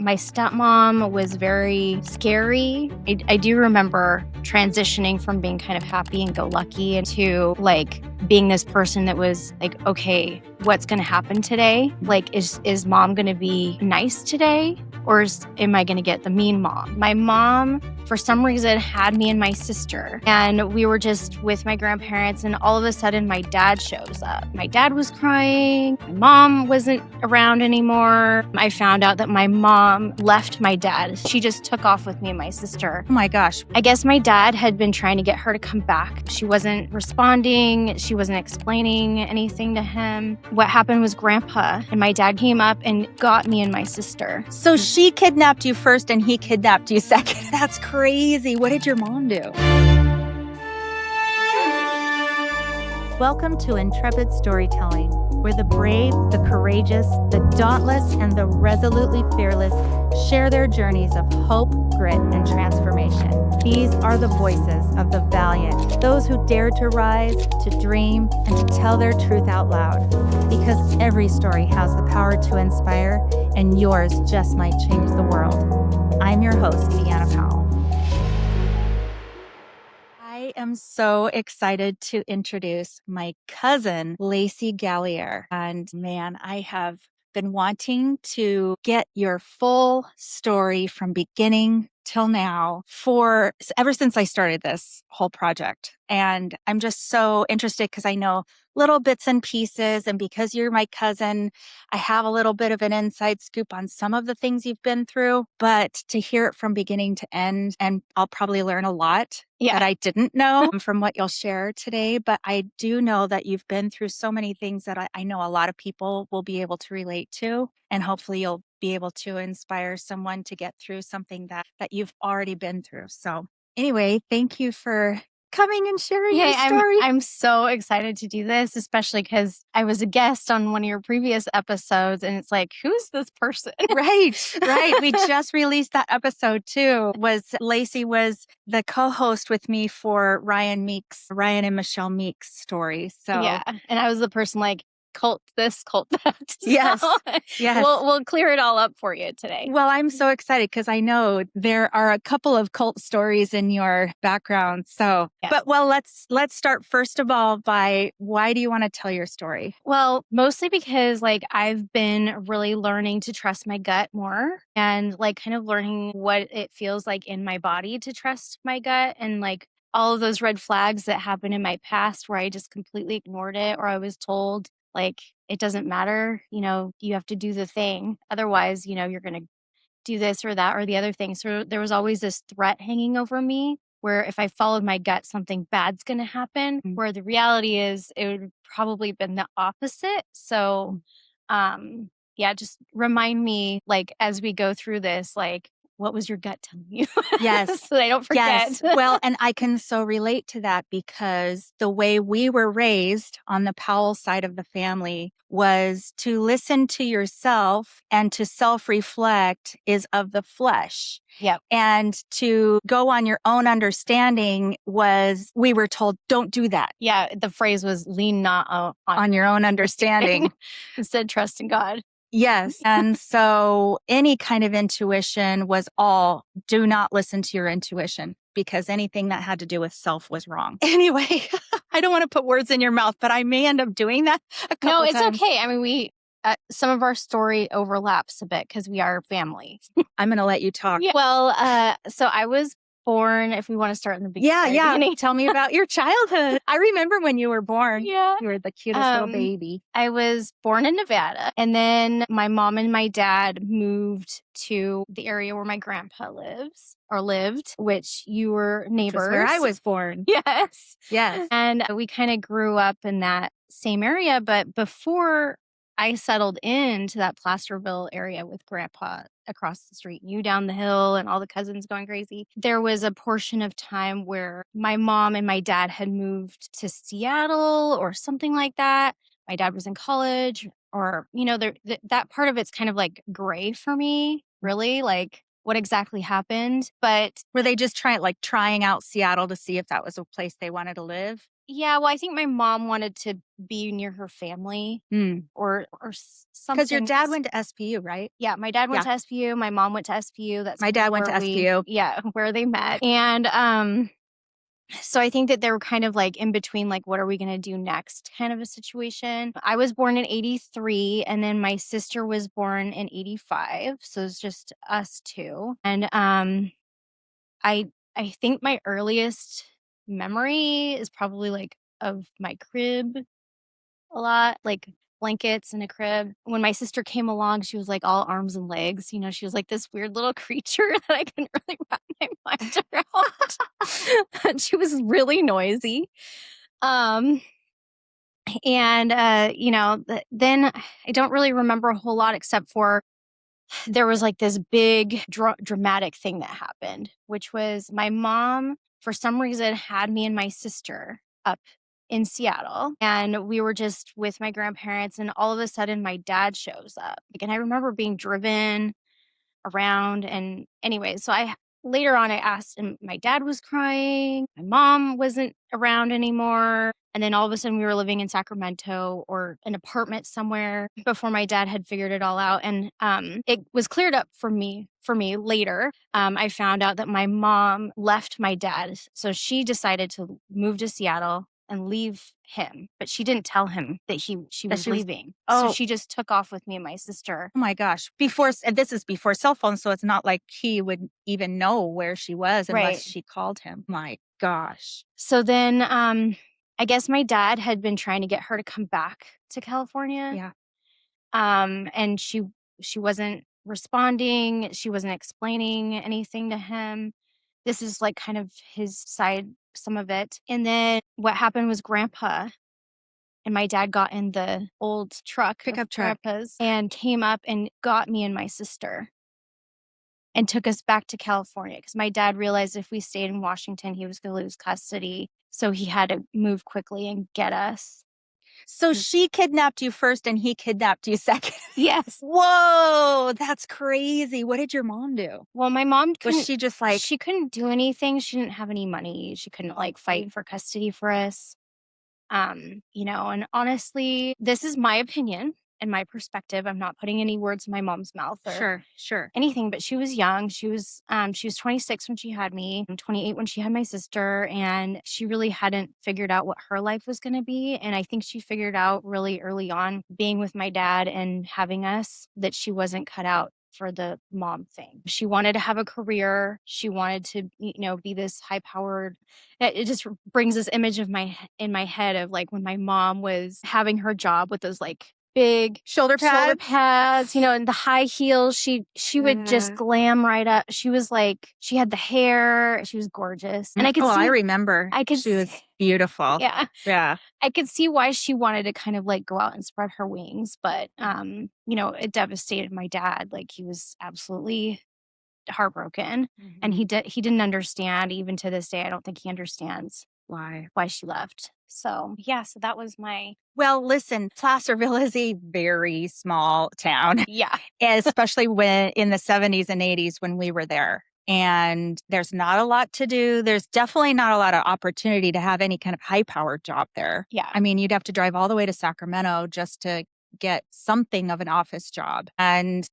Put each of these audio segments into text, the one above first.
My stepmom was very scary. I do remember transitioning from being kind of happy and go lucky into like being this person that was like, okay, what's going to happen today? Like, is mom going to be nice today? Or am I going to get the mean mom? My mom, for some reason, had me and my sister. And we were just with my grandparents. And all of a sudden, my dad shows up. My dad was crying. My mom wasn't around anymore. I found out that my mom left my dad. She just took off with me and my sister. Oh my gosh. I guess my dad had been trying to get her to come back. She wasn't responding. She wasn't explaining anything to him. What happened was grandpa and my dad came up and got me and my sister. So she kidnapped you first and he kidnapped you second. That's crazy. What did your mom do? Welcome to Intrepid Storytelling, where the brave, the courageous, the dauntless, and the resolutely fearless share their journeys of hope, grit, and transformation. These are the voices of the valiant, those who dare to rise, to dream, and to tell their truth out loud. Because every story has the power to inspire, and yours just might change the world. I'm your host, Deanna Powell. I am so excited to introduce my cousin, Lacey Gallear. And man, I have been wanting to get your full story from beginning till now ever since I started this whole project. And I'm just so interested because I know little bits and pieces. And because you're my cousin, I have a little bit of an inside scoop on some of the things you've been through. But to hear it from beginning to end, and I'll probably learn a lot that I didn't know from what you'll share today. But I do know that you've been through so many things that I know a lot of people will be able to relate to. And hopefully you'll be able to inspire someone to get through something that you've already been through. So anyway, thank you for coming and sharing your story. I'm so excited to do this, especially because I was a guest on one of your previous episodes, and it's like, who's this person? Right. We just released that episode too. Lacey was the co-host with me for Ryan and Michelle Meek's story. So yeah, and I was the person like, cult this, cult that. Yes. We'll clear it all up for you today. Well, I'm so excited because I know there are a couple of cult stories in your background. So, But let's start first of all by why do you want to tell your story? Well, mostly because like I've been really learning to trust my gut more and like kind of learning what it feels like in my body to trust my gut and like all of those red flags that happened in my past where I just completely ignored it or I was told like, it doesn't matter, you have to do the thing. Otherwise, you're going to do this or that or the other thing. So there was always this threat hanging over me where if I followed my gut, something bad's going to happen. Mm-hmm. Where the reality is it would probably been the opposite. So, just remind me like, as we go through this, like, what was your gut telling you? Yes. So I don't forget. Yes. Well, and I can so relate to that because the way we were raised on the Powell side of the family was to listen to yourself and to self-reflect is of the flesh. Yep. And to go on your own understanding we were told, don't do that. Yeah. The phrase was lean not on your own understanding. Instead, trust in God. Yes. And so any kind of intuition was all do not listen to your intuition because anything that had to do with self was wrong. Anyway, I don't want to put words in your mouth, but I may end up doing that a couple times. No, it's okay. I mean, some of our story overlaps a bit because we are family. I'm going to let you talk. Yeah. Well, so I was born, if we want to start in the beginning. Yeah. Tell me about your childhood. I remember when you were born. Yeah. You were the cutest little baby. I was born in Nevada. And then my mom and my dad moved to the area where my grandpa lived, which you were neighbors. Which is where I was born. Yes. And we kind of grew up in that same area. But before I settled into that Placerville area with grandpa across the street, you down the hill and all the cousins going crazy. There was a portion of time where my mom and my dad had moved to Seattle or something like that. My dad was in college or, that part of it's kind of like gray for me, really, like what exactly happened. But were they just trying out Seattle to see if that was a place they wanted to live? Yeah, well, I think my mom wanted to be near her family or something. Because your dad went to SPU, right? Yeah, my dad went Yeah. to SPU. My mom went to SPU. That's My dad went to SPU. Yeah, where they met. And so I think that they were kind of like in between, like, what are we going to do next kind of a situation. I was born in 83, and then my sister was born in 85. So it's just us two. And I I think my earliest memory is probably like of my crib a lot, like blankets in a crib. When my sister came along, she was like all arms and legs. You know, she was like this weird little creature that I couldn't really wrap my mind around. She was really noisy. Um, then I don't really remember a whole lot except for there was like this big dramatic thing that happened, which was my mom, for some reason, had me and my sister up in Seattle. And we were just with my grandparents. And all of a sudden, my dad shows up. And I remember being driven around. And anyway, so I later on I asked, and my dad was crying. My mom wasn't around anymore. And then all of a sudden we were living in Sacramento or an apartment somewhere before my dad had figured it all out. And it was cleared up for me later. I found out that my mom left my dad. So she decided to move to Seattle and leave him, but she didn't tell him that she was leaving. So she just took off with me and my sister. Oh my gosh. This is before cell phones, so it's not like he would even know where she was unless she called him. My gosh. So then I guess my dad had been trying to get her to come back to California. Yeah. And she wasn't responding. She wasn't explaining anything to him. This is like kind of his side, some of it. And then what happened was Grandpa and my dad got in the old pickup truck, Grandpa's, and came up and got me and my sister and took us back to California because my dad realized if we stayed in Washington, he was going to lose custody. So he had to move quickly and get us. So she kidnapped you first and he kidnapped you second? Yes. Whoa, that's crazy. What did your mom do? Well, my mom was she just like... She couldn't do anything. She didn't have any money. She couldn't like fight for custody for us. And honestly, this is my opinion and my perspective. I'm not putting any words in my mom's mouth or anything, but she was young. She was 26 when she had me, and 28 when she had my sister, and she really hadn't figured out what her life was going to be. And I think she figured out really early on, being with my dad and having us, that she wasn't cut out for the mom thing. She wanted to have a career. She wanted to, be this high powered. It just brings this image of in my head of like when my mom was having her job with those like big shoulder pads, and the high heels. She would just glam right up. She was like, she had the hair. She was gorgeous. And I remember. She was beautiful. Yeah. Yeah. I could see why she wanted to kind of like go out and spread her wings. But, it devastated my dad. Like he was absolutely heartbroken. Mm-hmm. And he didn't understand. Even to this day, I don't think he understands why she left. So that was my... Well, listen, Placerville is a very small town. Yeah. Especially when in the 70s and 80s when we were there. And there's not a lot to do. There's definitely not a lot of opportunity to have any kind of high-powered job there. Yeah. I mean, you'd have to drive all the way to Sacramento just to get something of an office job. And,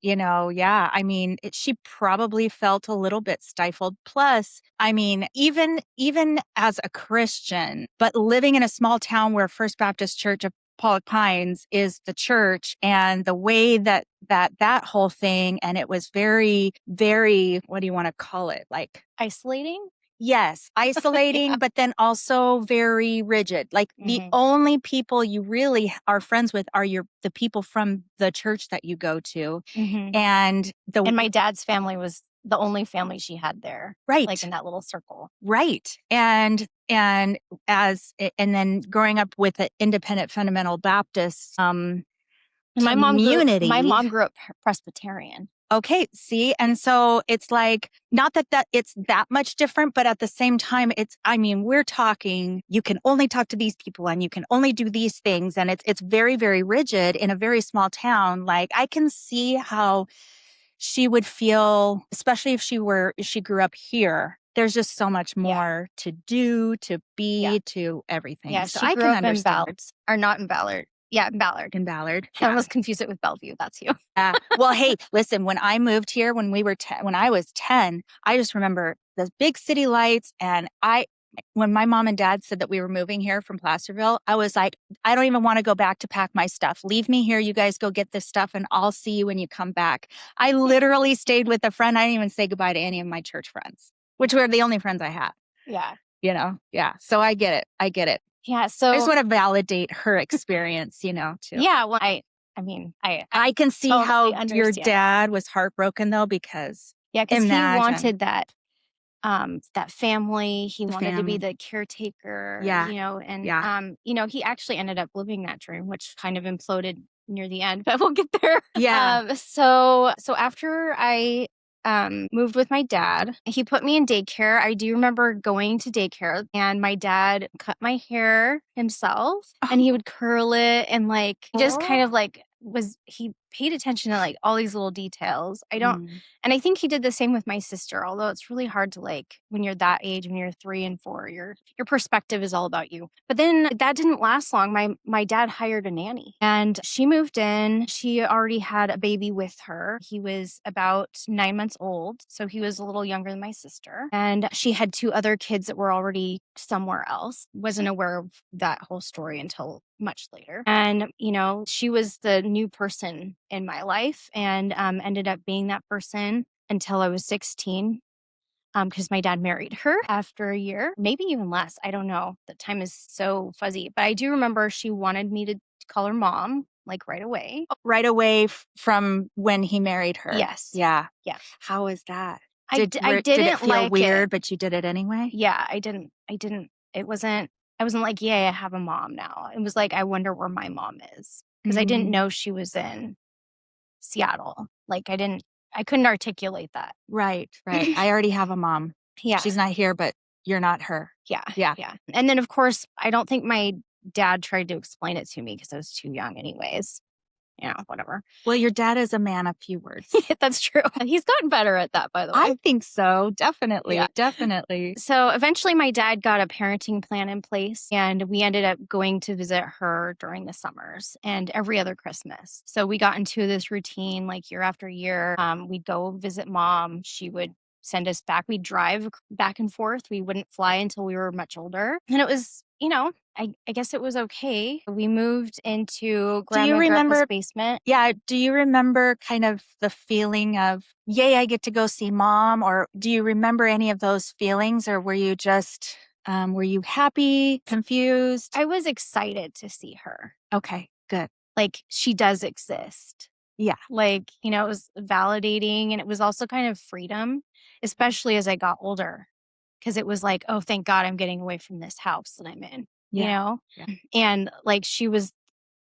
she probably felt a little bit stifled. Plus, I mean, even as a Christian, but living in a small town where First Baptist Church of Pollock Pines is the church, and the way that whole thing, and it was very, very, what do you want to call it? Like isolating? Yes, isolating, yeah. But then also very rigid. Like the only people you really are friends with are the people from the church that you go to. Mm-hmm. And my dad's family was the only family she had there. Right. Like in that little circle. Right. And then growing up with an independent fundamental Baptist community. My mom grew up Presbyterian. Okay, see? And so it's like, not that it's that much different, but at the same time, we're talking, you can only talk to these people and you can only do these things. And it's very, very rigid in a very small town. Like I can see how she would feel, especially if she grew up here there's just so much Yeah. more to do, to Yeah. be, to everything. Yeah, So she I grew can up in understand. Ballard, or not in Ballard. Yeah, in Ballard. In Ballard. I almost confused it with Bellevue. That's you. Well, hey, listen, when I moved here, when I was 10, I just remember the big city lights. And when my mom and dad said that we were moving here from Placerville, I was like, I don't even want to go back to pack my stuff. Leave me here. You guys go get this stuff and I'll see you when you come back. I literally stayed with a friend. I didn't even say goodbye to any of my church friends, which were the only friends I had. Yeah. Yeah. So I get it. Yeah. I So just want to validate her experience, too. yeah, well, I mean, I can see totally how your understand. dad was heartbroken though, because Yeah, because he imagine. wanted that family. He wanted to be family. the caretaker, Yeah. and Yeah. he actually ended up living that dream, which kind of imploded near the end, but we'll get there. Yeah. So after I moved with my dad, he put me in daycare. I do remember going to daycare, and my dad cut my hair himself, and he would curl it, and like just kind of like he paid attention to like all these little details. Mm. And I think he did the same with my sister, although it's really hard to like when you're that age, when you're 3 and 4, your perspective is all about you. But then that didn't last long. My dad hired a nanny, and she moved in. She already had a baby with her. He was about 9 months old, so he was a little younger than my sister. And she had 2 other kids that were already somewhere else. Wasn't aware of that whole story until much later. And, she was the new person in my life, and ended up being that person until I was 16. Because my dad married her after a year, maybe even less. I don't know. The time is so fuzzy. But I do remember she wanted me to call her mom, like right away. Right away from when he married her. Yes. Yeah. Yeah. How is that? I Did didn't it feel like weird, it. but you did it anyway? Yeah, I didn't. It wasn't. I wasn't like, yeah, I have a mom now. It was like, I wonder where my mom is, because I didn't know she was in Seattle. Like I couldn't articulate that. Right. I already have a mom. Yeah. She's not here, but you're not her. Yeah. Yeah. And then, of course, I don't think my dad tried to explain it to me because I was too young anyways. Whatever. Well, your dad is a man of few words. That's true. He's gotten better at that, by the way. I think so. Definitely. Yeah. Definitely. So eventually my dad got a parenting plan in place, and we ended up going to visit her during the summers and every other Christmas. So we got into this routine like year after year. We'd go visit mom. She would send us back. We'd drive back and forth. We wouldn't fly until we were much older. And it was, I guess it was okay. We moved into Grandma and Grandpa's basement. Yeah. Do you remember kind of the feeling of, yay, I get to go see mom? Or do you remember any of those feelings? Or were you just, were you happy, confused? I was excited to see her. Okay, good. Like, she does exist. Yeah. Like, it was validating, and it was also kind of freedom, especially as I got older. Because it was like, oh, thank God I'm getting away from this house that I'm in, Yeah. And like, she was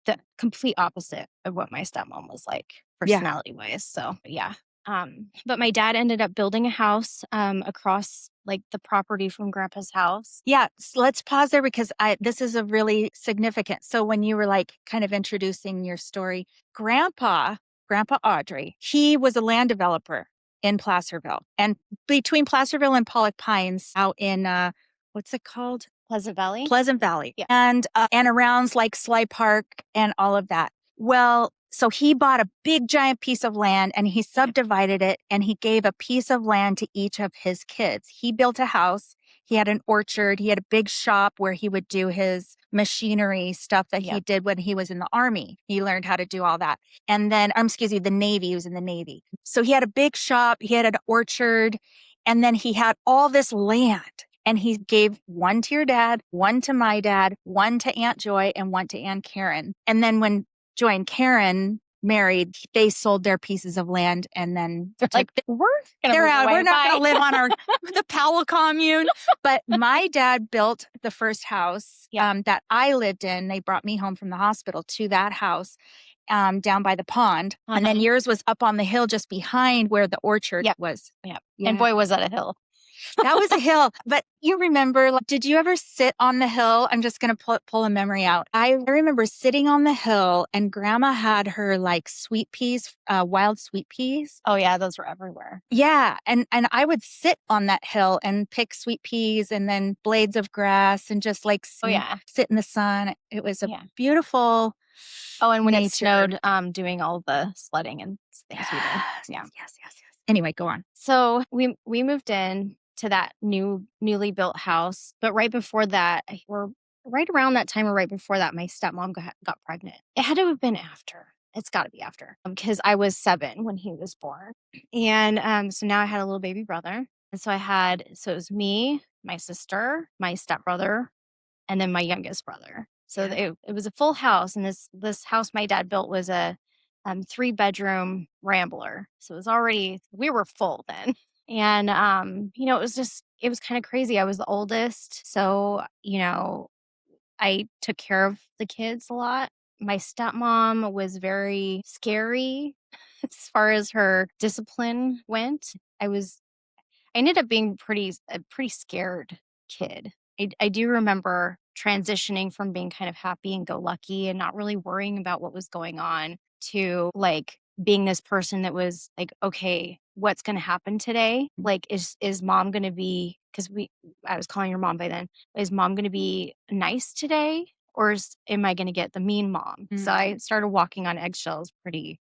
the complete opposite of what my stepmom was like, personality-wise. So, yeah. But my dad ended up building a house across like the property from Grandpa's house. Yeah. So let's pause there, because this is a really significant. So when you were like kind of introducing your story, Grandpa Audrey, he was a land developer in Placerville, and between Placerville and Pollock Pines out in, what's it called? Pleasant Valley. Yeah. And around like Sly Park and all of that. Well, so he bought a big giant piece of land, and he subdivided it, and he gave a piece of land to each of his kids. He built a house. He had an orchard. He had a big shop where he would do his machinery stuff that he did when he was in the Army. He learned how to do all that. And then, the Navy. He was in the Navy. So he had a big shop. He had an orchard. And then he had all this land. And he gave one to your dad, one to my dad, one to Aunt Joy, and one to Aunt Karen. And then when Joy and Karen married, they sold their pieces of land, and then they're like, they're out. We're not going to live on the Powell commune. But my dad built the first house that I lived in. They brought me home from the hospital to that house down by the pond. And then yours was up on the hill just behind where the orchard was. Yeah. And boy, was that a hill. That was a hill. But you remember, like, did you ever sit on the hill? I'm just going to pull a memory out. I remember sitting on the hill and grandma had her like sweet peas, wild sweet peas. Oh yeah, those were everywhere. Yeah. And I would sit on that hill and pick sweet peas and then blades of grass and just like Oh yeah. sit in the sun. It was a Yeah. beautiful Oh, and when it nature. snowed, doing all the sledding and things we did. Yeah. Yes. Anyway, go on. So we moved in to that newly built house, but right before that, or right around that time or right before that, my stepmom got pregnant. It had to have been after. It's got to be after, because I was 7 when he was born, and so now I had a little baby brother, and so it was me, my sister, my stepbrother, and then my youngest brother. So it was a full house, and this house my dad built was a 3-bedroom rambler. So it was already, we were full then. And it was kind of crazy. I was the oldest, so I took care of the kids a lot. My stepmom was very scary as far as her discipline went. I ended up being a pretty scared kid. I do remember transitioning from being kind of happy and go lucky and not really worrying about what was going on to like being this person that was like, okay, what's going to happen today? Like, is mom going to be, because I was calling her mom by then, is mom going to be nice today? Or am I going to get the mean mom? So I started walking on eggshells pretty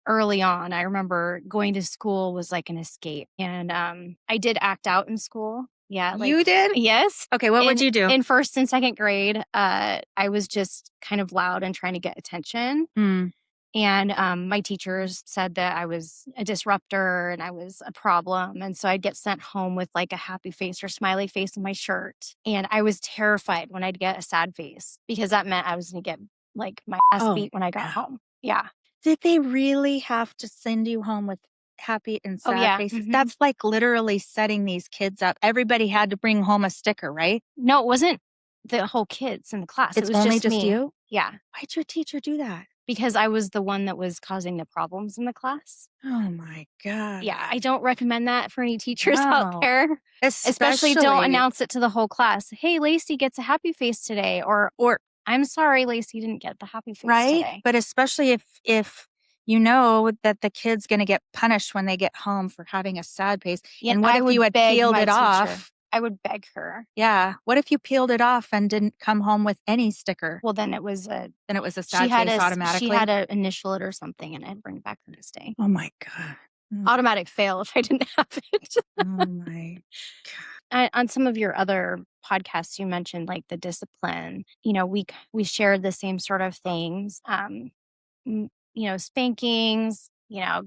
early on. I remember going to school was like an escape. And I did act out in school. Yeah. You did? Yes. Okay, what would you do? In first and second grade, I was just kind of loud and trying to get attention. And my teachers said that I was a disruptor and I was a problem. And so I'd get sent home with like a happy face or smiley face on my shirt. And I was terrified when I'd get a sad face because that meant I was going to get like my ass beat when I got home. Yeah. Did they really have to send you home with happy and sad faces? That's like literally setting these kids up. Everybody had to bring home a sticker, right? No, it wasn't the whole kids in the class. It's it was only just me. you? Yeah. Why'd your teacher do that? Because I was the one that was causing the problems in the class. Oh my God. Yeah, I don't recommend that for any teachers out there. Especially don't announce it to the whole class. Hey, Lacey gets a happy face today. Or I'm sorry, Lacey didn't get the happy face today. But especially if you know that the kid's going to get punished when they get home for having a sad face. Yeah, and what if you had peeled it off? I would beg her. Yeah. What if you peeled it off and didn't come home with any sticker? Well, then it was a sad face automatically. She had to initial it or something, and I'd bring it back the next day. Oh my God. Automatic fail if I didn't have it. Oh my God. On some of your other podcasts, you mentioned like the discipline. We shared the same sort of things. Spankings.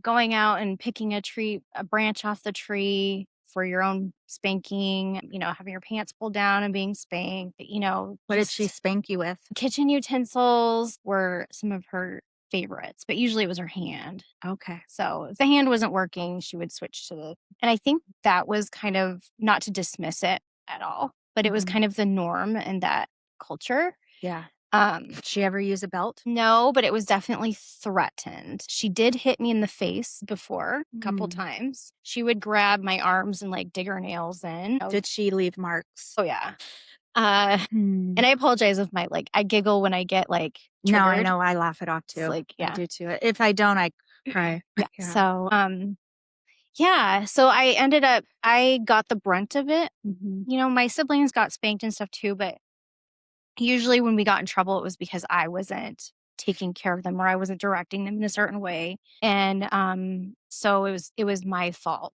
Going out and picking a branch off the tree for your own spanking. Having your pants pulled down and being spanked. What did she spank you with? Kitchen utensils were some of her favorites, but usually it was her hand. Okay. So if the hand wasn't working, she would switch and I think that was kind of, not to dismiss it at all, but it was kind of the norm in that culture. Yeah. Did she ever use a belt? No, but it was definitely threatened. She did hit me in the face before a couple times. She would grab my arms and like dig her nails in. Did she leave marks? Oh yeah. And I apologize if I giggle when I get like triggered. No, I know. I laugh it off too. I do too. If I don't, I cry. Yeah. So, so I got the brunt of it. My siblings got spanked and stuff too, but usually when we got in trouble, it was because I wasn't taking care of them or I wasn't directing them in a certain way. And, so it was my fault,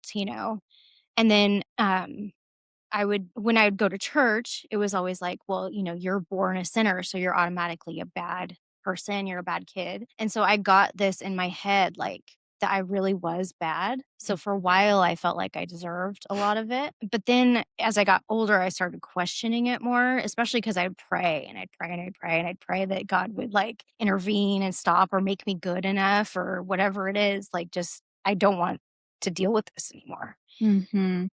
and then, when I would go to church, it was always like, well, you're born a sinner, so you're automatically a bad person, you're a bad kid. And so I got this in my head, like that I really was bad. So for a while, I felt like I deserved a lot of it. But then as I got older, I started questioning it more, especially because I'd pray and I'd pray and I'd pray and I'd pray that God would like intervene and stop or make me good enough or whatever it is. Like, just, I don't want to deal with this anymore.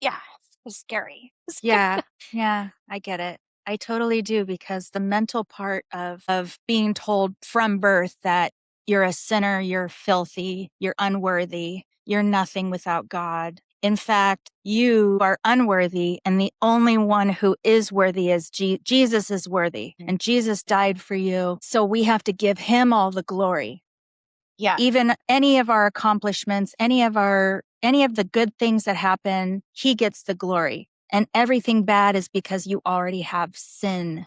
Yeah. Was scary. Yeah, I get it. I totally do, because the mental part of being told from birth that you're a sinner, you're filthy, you're unworthy, you're nothing without God, In fact, you are unworthy, and the only one who is worthy is Jesus is worthy, and Jesus died for you. So we have to give him all the glory. Yeah. Even any of our accomplishments, any of the good things that happen, he gets the glory. And everything bad is because you already have sin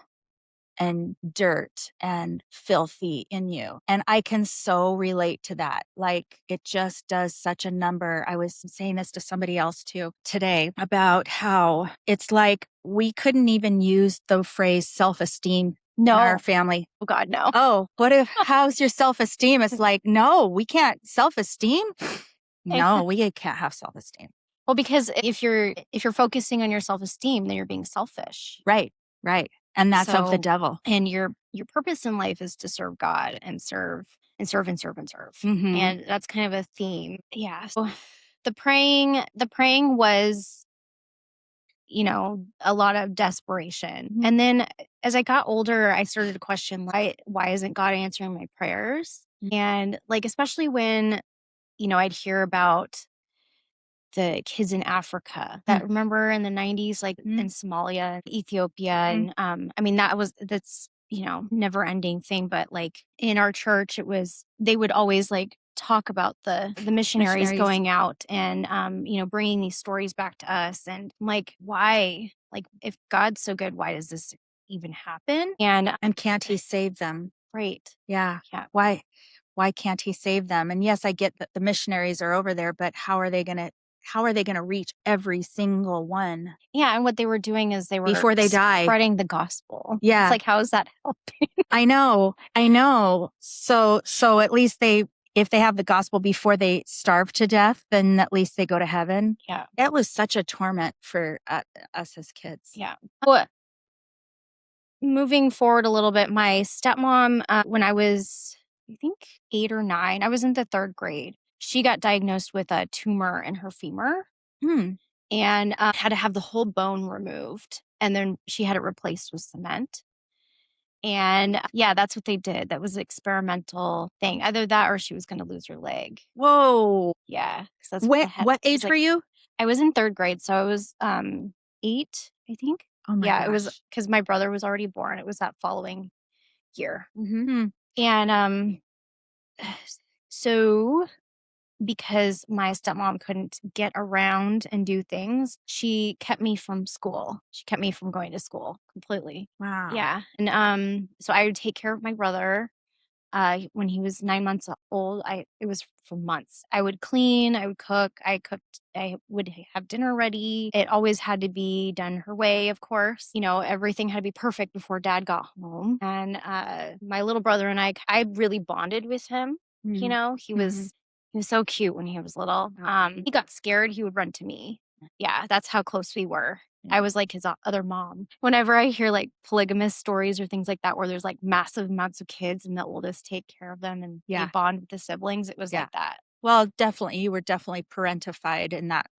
and dirt and filthy in you. And I can so relate to that. Like, it just does such a number. I was saying this to somebody else too today about how it's like we couldn't even use the phrase self-esteem in our No. family. Oh God, no. Oh, how's your self-esteem? It's like, no, we can't. Self-esteem? No, we can't have self-esteem. Well, because if you're focusing on your self-esteem, then you're being selfish. Right, right. And that's of the So, devil. and your purpose in life is to serve God and serve and serve and serve and serve. Mhm. And that's kind of a theme. Yeah. So the praying was, a lot of desperation. Mhm. And then as I got older, I started to question why isn't God answering my prayers? And like, especially when, I'd hear about the kids in Africa that remember in the 90s, like in Somalia, Ethiopia. And I mean, that's, never ending thing. But like in our church, they would always like talk about the missionaries going out and, bringing these stories back to us. And I'm like, why? Like, if God's so good, why does this even happen? And can't he save them? right. Yeah. Yeah. Why can't he save them? And yes, I get that the missionaries are over there, but how are they going to reach every single one? Yeah. And what they were doing is they were before they die, spreading the gospel. Yeah. It's like, how is that helping? I know. So at least if they have the gospel before they starve to death, then at least they go to heaven. Yeah. It was such a torment for us as kids. Yeah. Well, moving forward a little bit, my stepmom, when I was, I think, 8 or 9, I was in the 3rd grade. She got diagnosed with a tumor in her femur and had to have the whole bone removed. And then she had it replaced with cement. And yeah, that's what they did. That was an experimental thing. Either that or she was going to lose her leg. Whoa. Yeah. 'Cause that's what What age were you? I was in 3rd grade. So I was 8, I think. Oh my Yeah, gosh. it was because my brother was already born. It was that following year. Hmm. And so because my stepmom couldn't get around and do things, she kept me from school. She kept me from going to school completely. Wow. Yeah. And so I would take care of my brother. When he was 9 months old, it was for months. I would clean, I would cook, I would have dinner ready. It always had to be done her way, of course. Everything had to be perfect before dad got home. And my little brother and I really bonded with him. He was so cute when he was little. He got scared, he would run to me. Yeah, that's how close we were. I was like his other mom. Whenever I hear like polygamous stories or things like that, where there's like massive amounts of kids and the oldest take care of them and they bond with the siblings, it was like that. Well, definitely. You were definitely parentified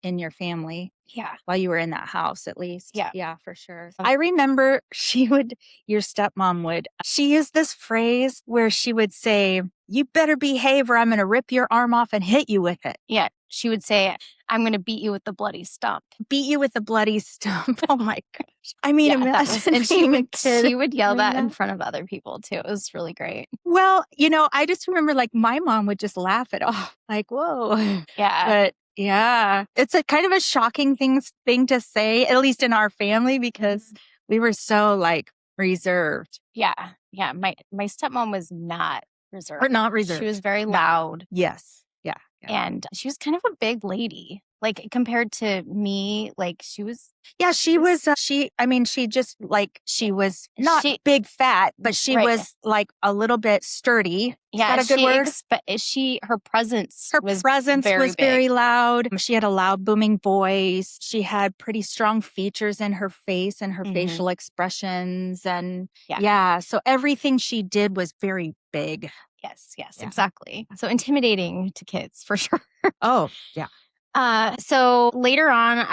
in your family. Yeah. While you were in that house, at least. Yeah. Yeah, for sure. I remember your stepmom she used this phrase where she would say, "You better behave or I'm going to rip your arm off and hit you with it." Yeah. She would say, "I'm going to beat you with the bloody stump." Beat you with the bloody stump. Oh my gosh. I mean, imagine and being a kid. she would yell that in front of other people too. It was really great. Well, I just remember like my mom would just laugh it off. Like, whoa. Yeah. But yeah, it's a kind of a shocking thing to say, at least in our family, because we were so like reserved. Yeah. Yeah. My stepmom was not reserved. Or not reserved. She was very loud. Yes. Yeah. And she was kind of a big lady. Like compared to me, like she was. Yeah, she was. She was not big fat, but she was like a little bit sturdy. Yeah, is that a good word? Her presence was very loud. She had a loud, booming voice. She had pretty strong features in her face and her facial expressions, and so everything she did was very big. Yes, exactly. So intimidating to kids for sure. Oh, yeah. So later on,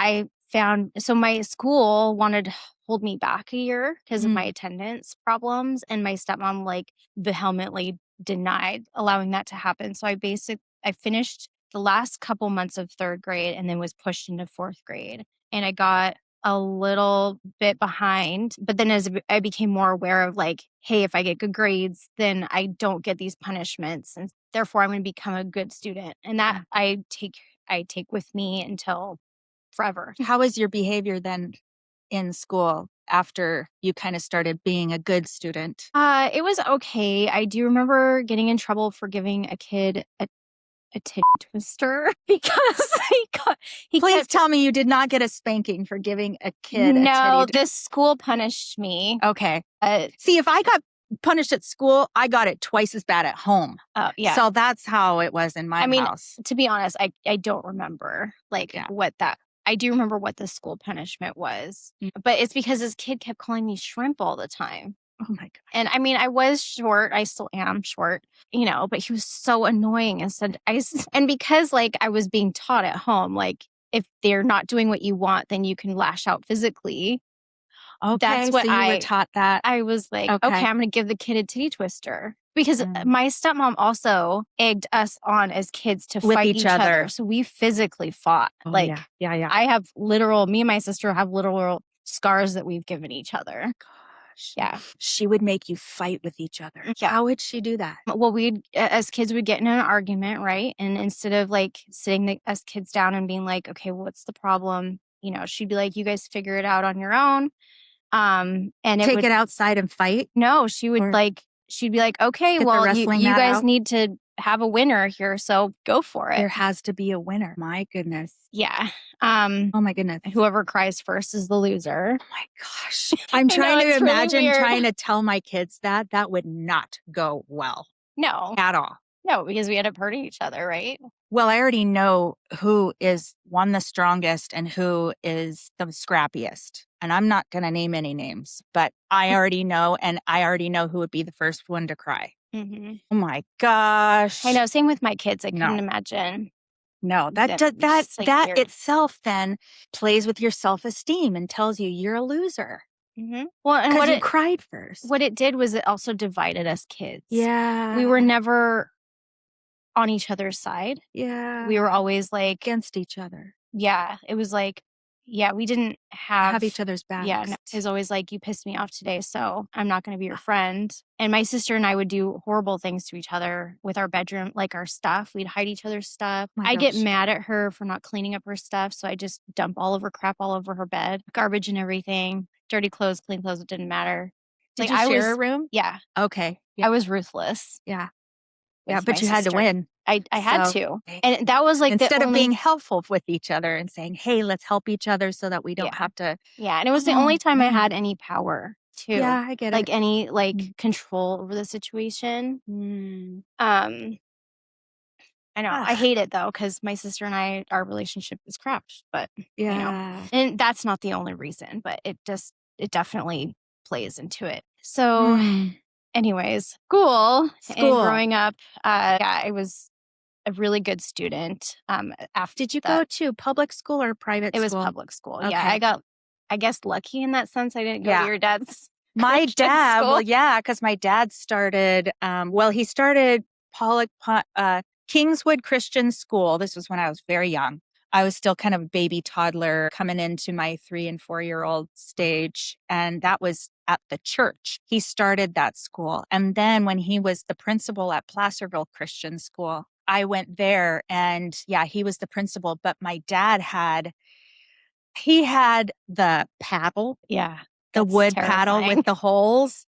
my school wanted to hold me back a year because of my attendance problems, and my stepmom like vehemently denied allowing that to happen. So I finished the last couple months of 3rd grade and then was pushed into 4th grade. And I got a little bit behind, but then as I became more aware of like, hey, if I get good grades, then I don't get these punishments, and therefore I'm going to become a good student. And that I take with me until forever. How was your behavior then in school after you kind of started being a good student? It was okay. I do remember getting in trouble for giving a kid a titty twister because he Please kept, tell me you did not get a spanking for giving a kid a no, titty. this school punished me. Okay. See, if I got punished at school, I got it twice as bad at home. Oh, yeah. So that's how it was in my house. To be honest, I don't remember what that. I do remember what the school punishment was, but it's because this kid kept calling me shrimp all the time. Oh my God. And I mean, I was short. I still am short, but he was so annoying. And because like I was being taught at home, like if they're not doing what you want, then you can lash out physically. Okay, That's what so you were taught that. I was like, okay, I'm going to give the kid a titty twister. Because Mm. my stepmom also egged us on as kids to With fight each each other. other. So we physically fought. Oh, like, yeah. I have me and my sister have literal scars that we've given each other. Gosh. Yeah. She would make you fight with each other. Yeah. How would she do that? Well, as kids, we'd get in an argument, right? And instead of like sitting us kids down and being like, okay, what's the problem? She'd be like, you guys figure it out on your own. And Take it outside and fight? No, she'd be like, okay, well, you guys out? need to have a winner here, so go for it. There has to be a winner. My goodness. Yeah. Oh my goodness. Whoever cries first is the loser. Oh my gosh. I'm trying to imagine trying to tell my kids that would not go well. No. At all. No, because we end up hurting each other, right? Well, I already know who is the strongest and who is the scrappiest. And I'm not going to name any names, but I already know, and I already know who would be the first one to cry. Mm-hmm. Oh my gosh. I know. Same with my kids. I couldn't imagine. No, that itself then plays with your self-esteem and tells you you're a loser. Mm-hmm. Well, and because you cried first. What it did was it also divided us kids. Yeah. We were never on each other's side. Yeah. We were always like against each other. Yeah. It was like, yeah, we didn't have each other's backs. Yeah. No, it was always like, you pissed me off today, so I'm not going to be your friend. And my sister and I would do horrible things to each other with our bedroom, like our stuff. We'd hide each other's stuff. I get mad at her for not cleaning up her stuff. So I just dump all of her crap all over her bed, garbage and everything, dirty clothes, clean clothes. It didn't matter. Did you share a room? Yeah. Okay. Yeah. I was ruthless. Yeah. Yeah, but you had to win. I had to. And that was like instead of being helpful with each other and saying, hey, let's help each other so that we don't have to. Yeah. And it was the only time I had any power too. Yeah, I get it. Like any control over the situation. I know. I hate it though, because my sister and our relationship is crap. But and that's not the only reason, but it definitely plays into it. So anyways, school and growing up, I was a really good student. Did you go to public school or private school? It was public school. Okay. Yeah, I got, I guess, lucky in that sense. I didn't go to your dad's. My dad, because my dad started, he started Kingswood Christian School. This was when I was very young. I was still kind of a baby toddler coming into my 3 and 4-year-old stage. And that was at the church. He started that school. And then when he was the principal at Placerville Christian School, I went there and he was the principal. But my dad had the paddle. Yeah. The wood paddle with the holes.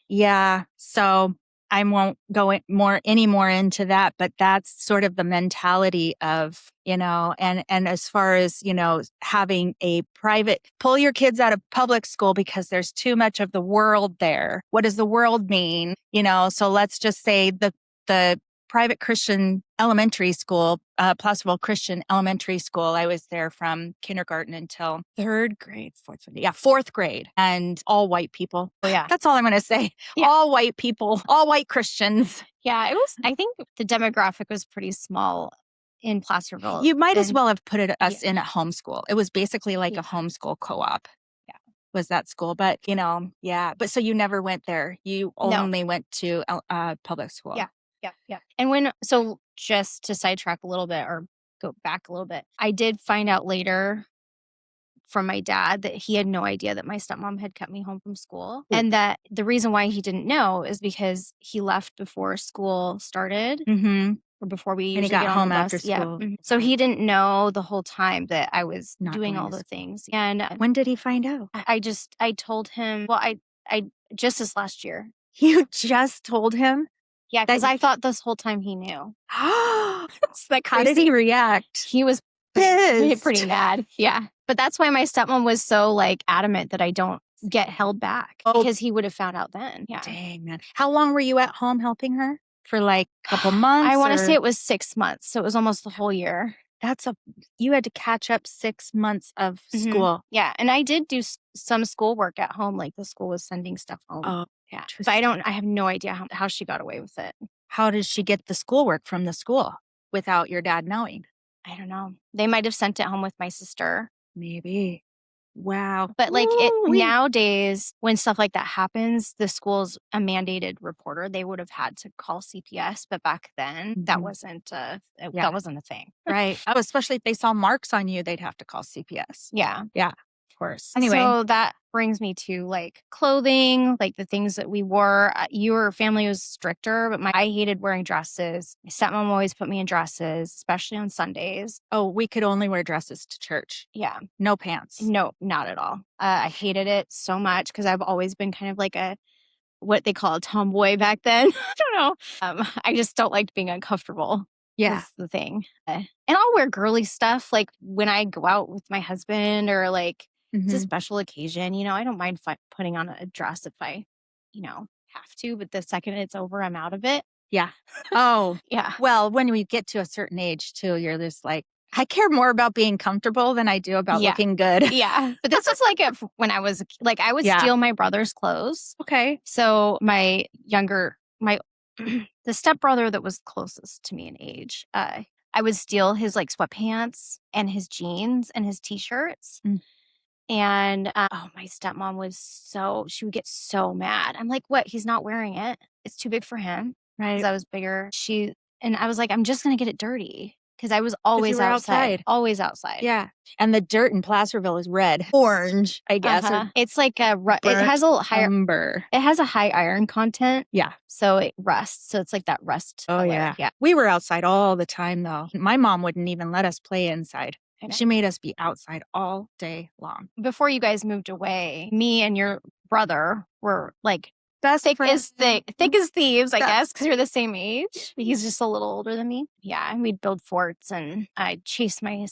Yeah. So I won't go any more into that, but that's sort of the mentality of, and as far as, having a private, pull your kids out of public school because there's too much of the world there. What does the world mean? So let's just say the private Christian elementary school, Placerville Christian Elementary School. I was there from kindergarten until 3rd grade, 4th grade, and all white people. Oh, yeah. That's all I'm going to say. Yeah. All white people, all white Christians. Yeah, I think the demographic was pretty small in Placerville. You might as well have put us in a homeschool. It was basically like a homeschool co-op. Yeah. Was that school. But, But so you never went there. You only went to public school. Yeah. Yeah. And just to sidetrack a little bit or go back a little bit, I did find out later from my dad that he had no idea that my stepmom had kept me home from school. Ooh. And that the reason why he didn't know is because he left before school started. Mm-hmm. Or before we And he usually got get on home the after bus. Yeah. school. So he didn't know the whole time that I was Not doing going all to the school. things. And When did he find out? I told him, I just this last year. You just told him? Yeah, because I thought this whole time he knew. It's that How crazy. did he react? He was Pissed. pretty mad. Yeah. But that's why my stepmom was so like adamant that I don't get held back because he would have found out then. Yeah. Dang, man. How long were you at home helping her? For like a couple months? I want to say it was 6 months. So it was almost the whole year. You had to catch up 6 months of school. Yeah. And I did do some schoolwork at home. Like the school was sending stuff home. Oh, yeah. But I have no idea how she got away with it. How did she get the schoolwork from the school without your dad knowing? I don't know. They might have sent it home with my sister. Maybe. Wow. But like nowadays, when stuff like that happens, the school's a mandated reporter. They would have had to call CPS, but back then that wasn't that wasn't a thing. Right. Oh, especially if they saw marks on you, they'd have to call CPS. Yeah. Yeah. Of course. Anyway. So that brings me to like clothing, like the things that we wore. Your family was stricter, but I hated wearing dresses. My stepmom always put me in dresses, especially on Sundays. Oh, we could only wear dresses to church. Yeah. No pants. No, not at all. I hated it so much because I've always been kind of like what they call a tomboy back then. I don't know. I just don't like being uncomfortable. Yeah. That's the thing. And I'll wear girly stuff like when I go out with my husband or like it's a special occasion. I don't mind putting on a dress if I, have to. But the second it's over, I'm out of it. Yeah. Oh, yeah. Well, when we get to a certain age too, you're just like, I care more about being comfortable than I do about looking good. Yeah. But this was like when I was like, I would steal my brother's clothes. Okay. So the stepbrother that was closest to me in age, I would steal his like sweatpants and his jeans and his t-shirts. And my stepmom she would get so mad. I'm like, what? He's not wearing it. It's too big for him. Right. Because I was bigger. And I was like, I'm just going to get it dirty. Because I was always outside. Always outside. Yeah. And the dirt in Placerville is red. Orange, I guess. It's like it has a higher umber. It has a high iron content. Yeah. So it rusts. So it's like that rust. Oh, color. Yeah. We were outside all the time, though. My mom wouldn't even let us play inside. She made us be outside all day long. Before you guys moved away, me and your brother were like thick as thieves, I guess, because you're the same age. He's just a little older than me. Yeah, and we'd build forts, and I'd chase my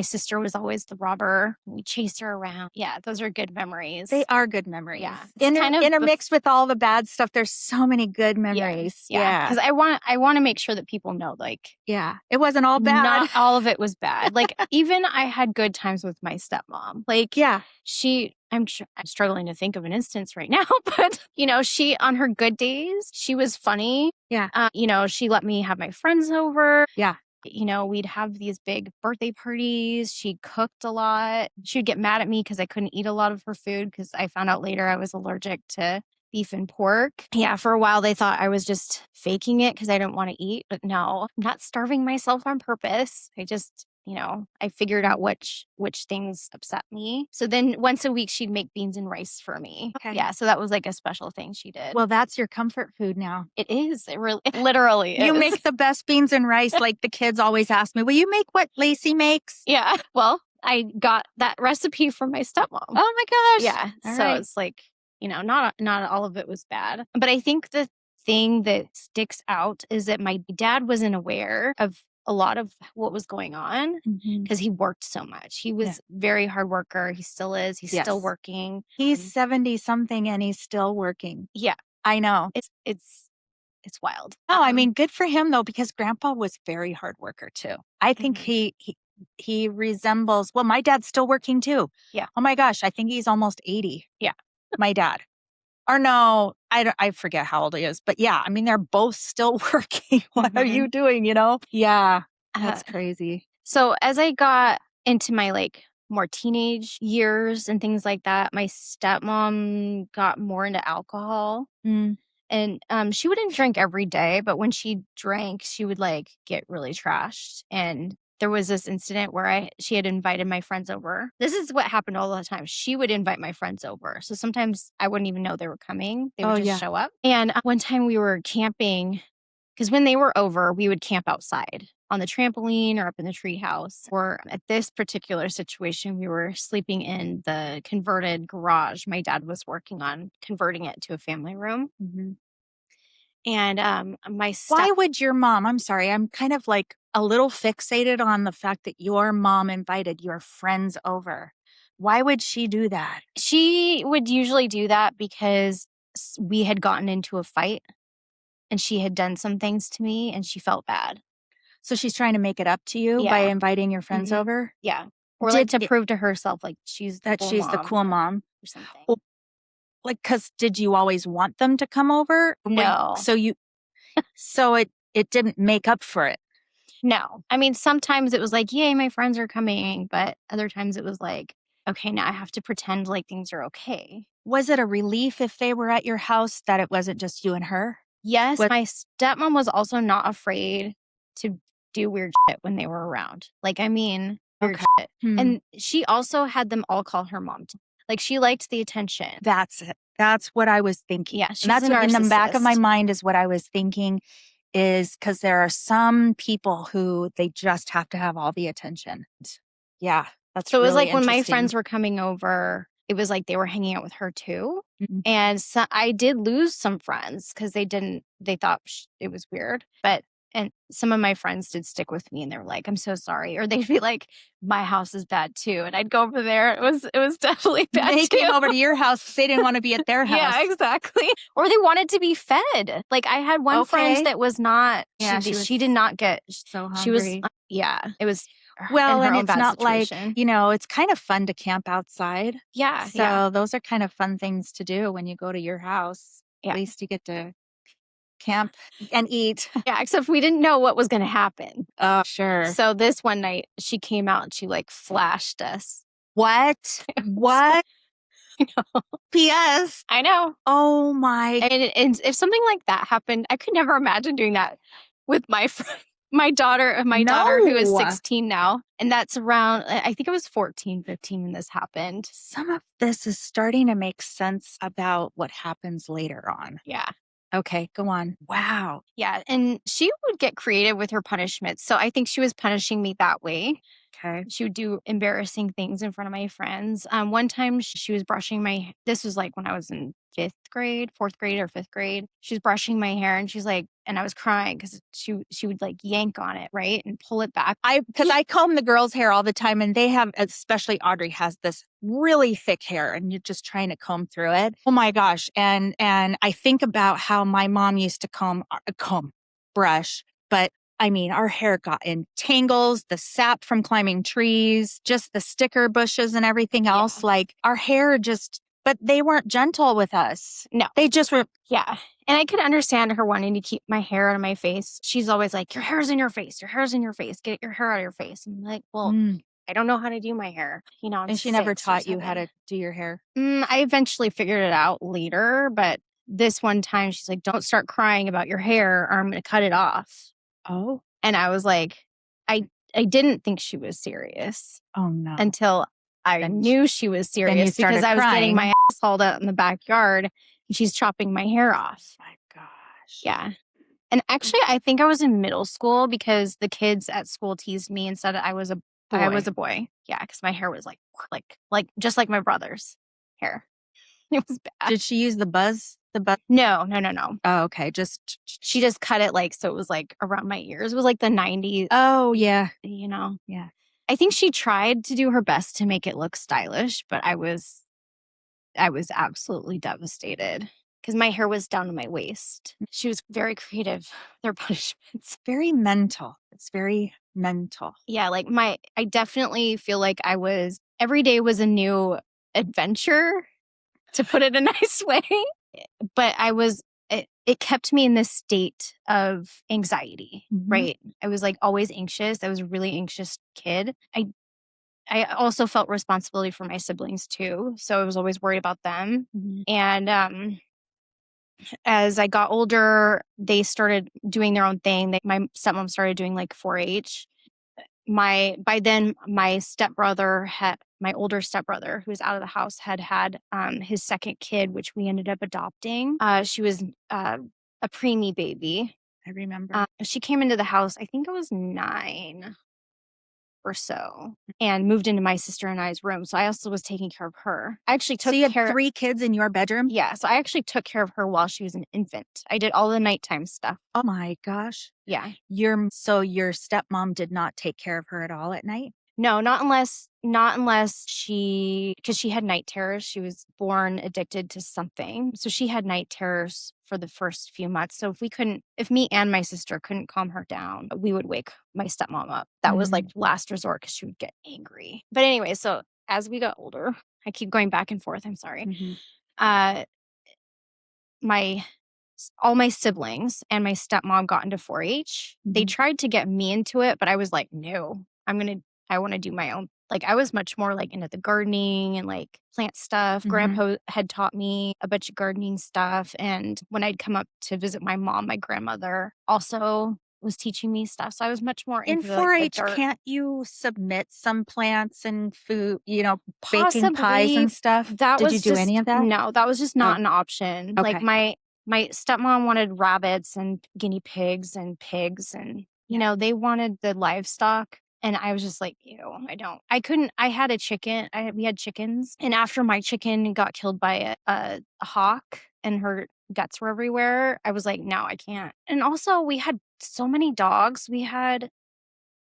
sister was always the robber. We chased her around. Yeah, those are good memories. They are good memories. Yeah, intermixed with all the bad stuff. There's so many good memories. Yeah, because I want to make sure that people know, like, it wasn't all bad. Not all of it was bad. Like even I had good times with my stepmom. Like, I'm struggling to think of an instance right now, but she on her good days, she was funny. Yeah. She let me have my friends over. Yeah. We'd have these big birthday parties. She cooked a lot. She'd get mad at me because I couldn't eat a lot of her food because I found out later I was allergic to beef and pork. Yeah, for a while they thought I was just faking it because I didn't want to eat. But no, I'm not starving myself on purpose. I just I figured out which things upset me. So then once a week, she'd make beans and rice for me. Okay. Yeah. So that was like a special thing she did. Well, that's your comfort food now. It is. It literally is. You make the best beans and rice. Like the kids always ask me, will you make what Lacey makes? Yeah. Well, I got that recipe from my stepmom. Oh my gosh. Yeah. It's like, not all of it was bad. But I think the thing that sticks out is that my dad wasn't aware of a lot of what was going on because he worked so much. He was very hard worker. He still is. He's still working. He's 70 something and he's still working. Yeah. I know. It's wild. Oh, I mean, good for him though, because grandpa was very hard worker too. I think he resembles, well, my dad's still working too. Yeah. Oh my gosh. I think he's almost 80. Yeah. My dad. Or no, I forget how old he is. But yeah, I mean, they're both still working. What are you doing, Yeah, that's crazy. So as I got into my like more teenage years and things like that, my stepmom got more into alcohol. And she wouldn't drink every day, but when she drank, she would like get really trashed. And there was this incident where she had invited my friends over. This is what happened all the time. She would invite my friends over. So sometimes I wouldn't even know they were coming. They would just show up. And one time we were camping, because when they were over, we would camp outside on the trampoline or up in the treehouse. Or at this particular situation, we were sleeping in the converted garage my dad was working on converting it to a family room. Mm-hmm. And why would your mom, I'm sorry, I'm kind of like a little fixated on the fact that your mom invited your friends over. Why would she do that? She would usually do that because we had gotten into a fight and she had done some things to me and she felt bad. So she's trying to make it up to you by inviting your friends over? Yeah. Or like to prove to herself like she's the cool mom or something. Well, like, because did you always want them to come over? No. So it didn't make up for it. No. I mean, sometimes it was like, yay, my friends are coming. But other times it was like, okay, now I have to pretend like things are okay. Was it a relief if they were at your house that it wasn't just you and her? Yes. My stepmom was also not afraid to do weird shit when they were around. Like, I mean, weird shit. And she also had them all call her mom. Like, she liked the attention. That's it. That's what I was thinking. Yeah, she's that's a what in the back of my narcissist. mind is what I was thinking, is because there are some people who they just have to have all the attention. Yeah, that's So it was really like when my interesting. friends were coming over, it was like they were hanging out with her too. Mhm. And so I did lose some friends because they thought it was weird. And some of my friends did stick with me and they were like, I'm so sorry. Or they'd be like, my house is bad too. And I'd go over there. It was definitely bad too. They came over to your house because they didn't want to be at their house. Yeah, exactly. Or they wanted to be fed. Like I had one friend that was not, she did not get so hungry. She was, it was well, in her and own it's bad not situation. like, it's kind of fun to camp outside. Yeah. So those are kind of fun things to do when you go to your house. Yeah. At least you get to camp and eat. Yeah, except we didn't know what was going to happen. Oh, sure. So this one night she came out and she like flashed us. What? What? P.S. I know. Oh my. And if something like that happened, I could never imagine doing that with my friend. My daughter who is 16 now. And that's around, I think it was 14, 15 when this happened. Some of this is starting to make sense about what happens later on. Yeah. Okay, go on. Wow. Yeah. And she would get creative with her punishments. So I think she was punishing me that way. Okay. She would do embarrassing things in front of my friends. One time she was brushing this was like when I was in fourth grade or fifth grade. She was brushing my hair and she's like, and I was crying because she would like yank on it, right? And pull it back. Because I comb the girls' hair all the time and they have, especially Audrey has this really thick hair and you're just trying to comb through it. Oh my gosh. And I think about how my mom used to brush, but I mean, our hair got in tangles, the sap from climbing trees, just the sticker bushes and everything else. Yeah. Like our hair but they weren't gentle with us. No. They just were. Yeah. And I could understand her wanting to keep my hair out of my face. She's always like, your hair's in your face. Your hair's in your face. Get your hair out of your face. I'm like, well, I don't know how to do my hair. And she never taught you how to do your hair? I eventually figured it out later. But this one time she's like, don't start crying about your hair or I'm going to cut it off. Oh. And I was like, I didn't think she was serious. Oh, no. Until I knew she was serious because I was getting my ass hauled out in the backyard and she's chopping my hair off. Oh my gosh. Yeah. And actually, I think I was in middle school because the kids at school teased me and said I was a boy. Yeah, because my hair was like just like my brother's hair. It was bad. Did she use the buzz? No. Oh, okay. She just cut it so it was like around my ears. It was like the 90s. Oh, yeah. Yeah. I think she tried to do her best to make it look stylish, but I was absolutely devastated because my hair was down to my waist. She was very creative with her punishments. Very mental. It's very mental. Yeah, I definitely feel like every day was a new adventure, to put it a nice way. But it kept me in this state of anxiety, right? I was always anxious. I was a really anxious kid. I also felt responsibility for my siblings too. So I was always worried about them. And As I got older, they started doing their own thing. My stepmom started doing like 4-H. By then, my older stepbrother, who was out of the house, had his second kid, which we ended up adopting. She was a preemie baby. I remember. She came into the house, I think I was 9 or so, and moved into my sister and I's room. So I also was taking care of her. I actually So took you had care. 3 kids in your bedroom? Yeah, so I actually took care of her while she was an infant. I did all the nighttime stuff. Oh my gosh. Yeah. So your stepmom did not take care of her at all at night? No, not unless because she had night terrors. She was born addicted to something. So she had night terrors for the first few months. So if me and my sister couldn't calm her down, we would wake my stepmom up. That was like last resort because she would get angry. But anyway, so as we got older, I keep going back and forth. I'm sorry. Uh, all my siblings and my stepmom got into 4-H. They tried to get me into it, but I was like, no, I want to do my own. Like, I was much more like into the gardening and like plant stuff. Grandpa had taught me a bunch of gardening stuff. And when I'd come up to visit my mom, my grandmother also was teaching me stuff. So I was much more In into the 4-H, dirt. can't you submit some plants and food, baking pies and stuff? Did you do any of that? No, that was just not an option. Okay. Like my stepmom wanted rabbits and guinea pigs and pigs and, they wanted the livestock. And I was just like, ew, I couldn't, I had a chicken. We had chickens. And after my chicken got killed by a hawk and her guts were everywhere, I was like, no, I can't. And also we had so many dogs. We had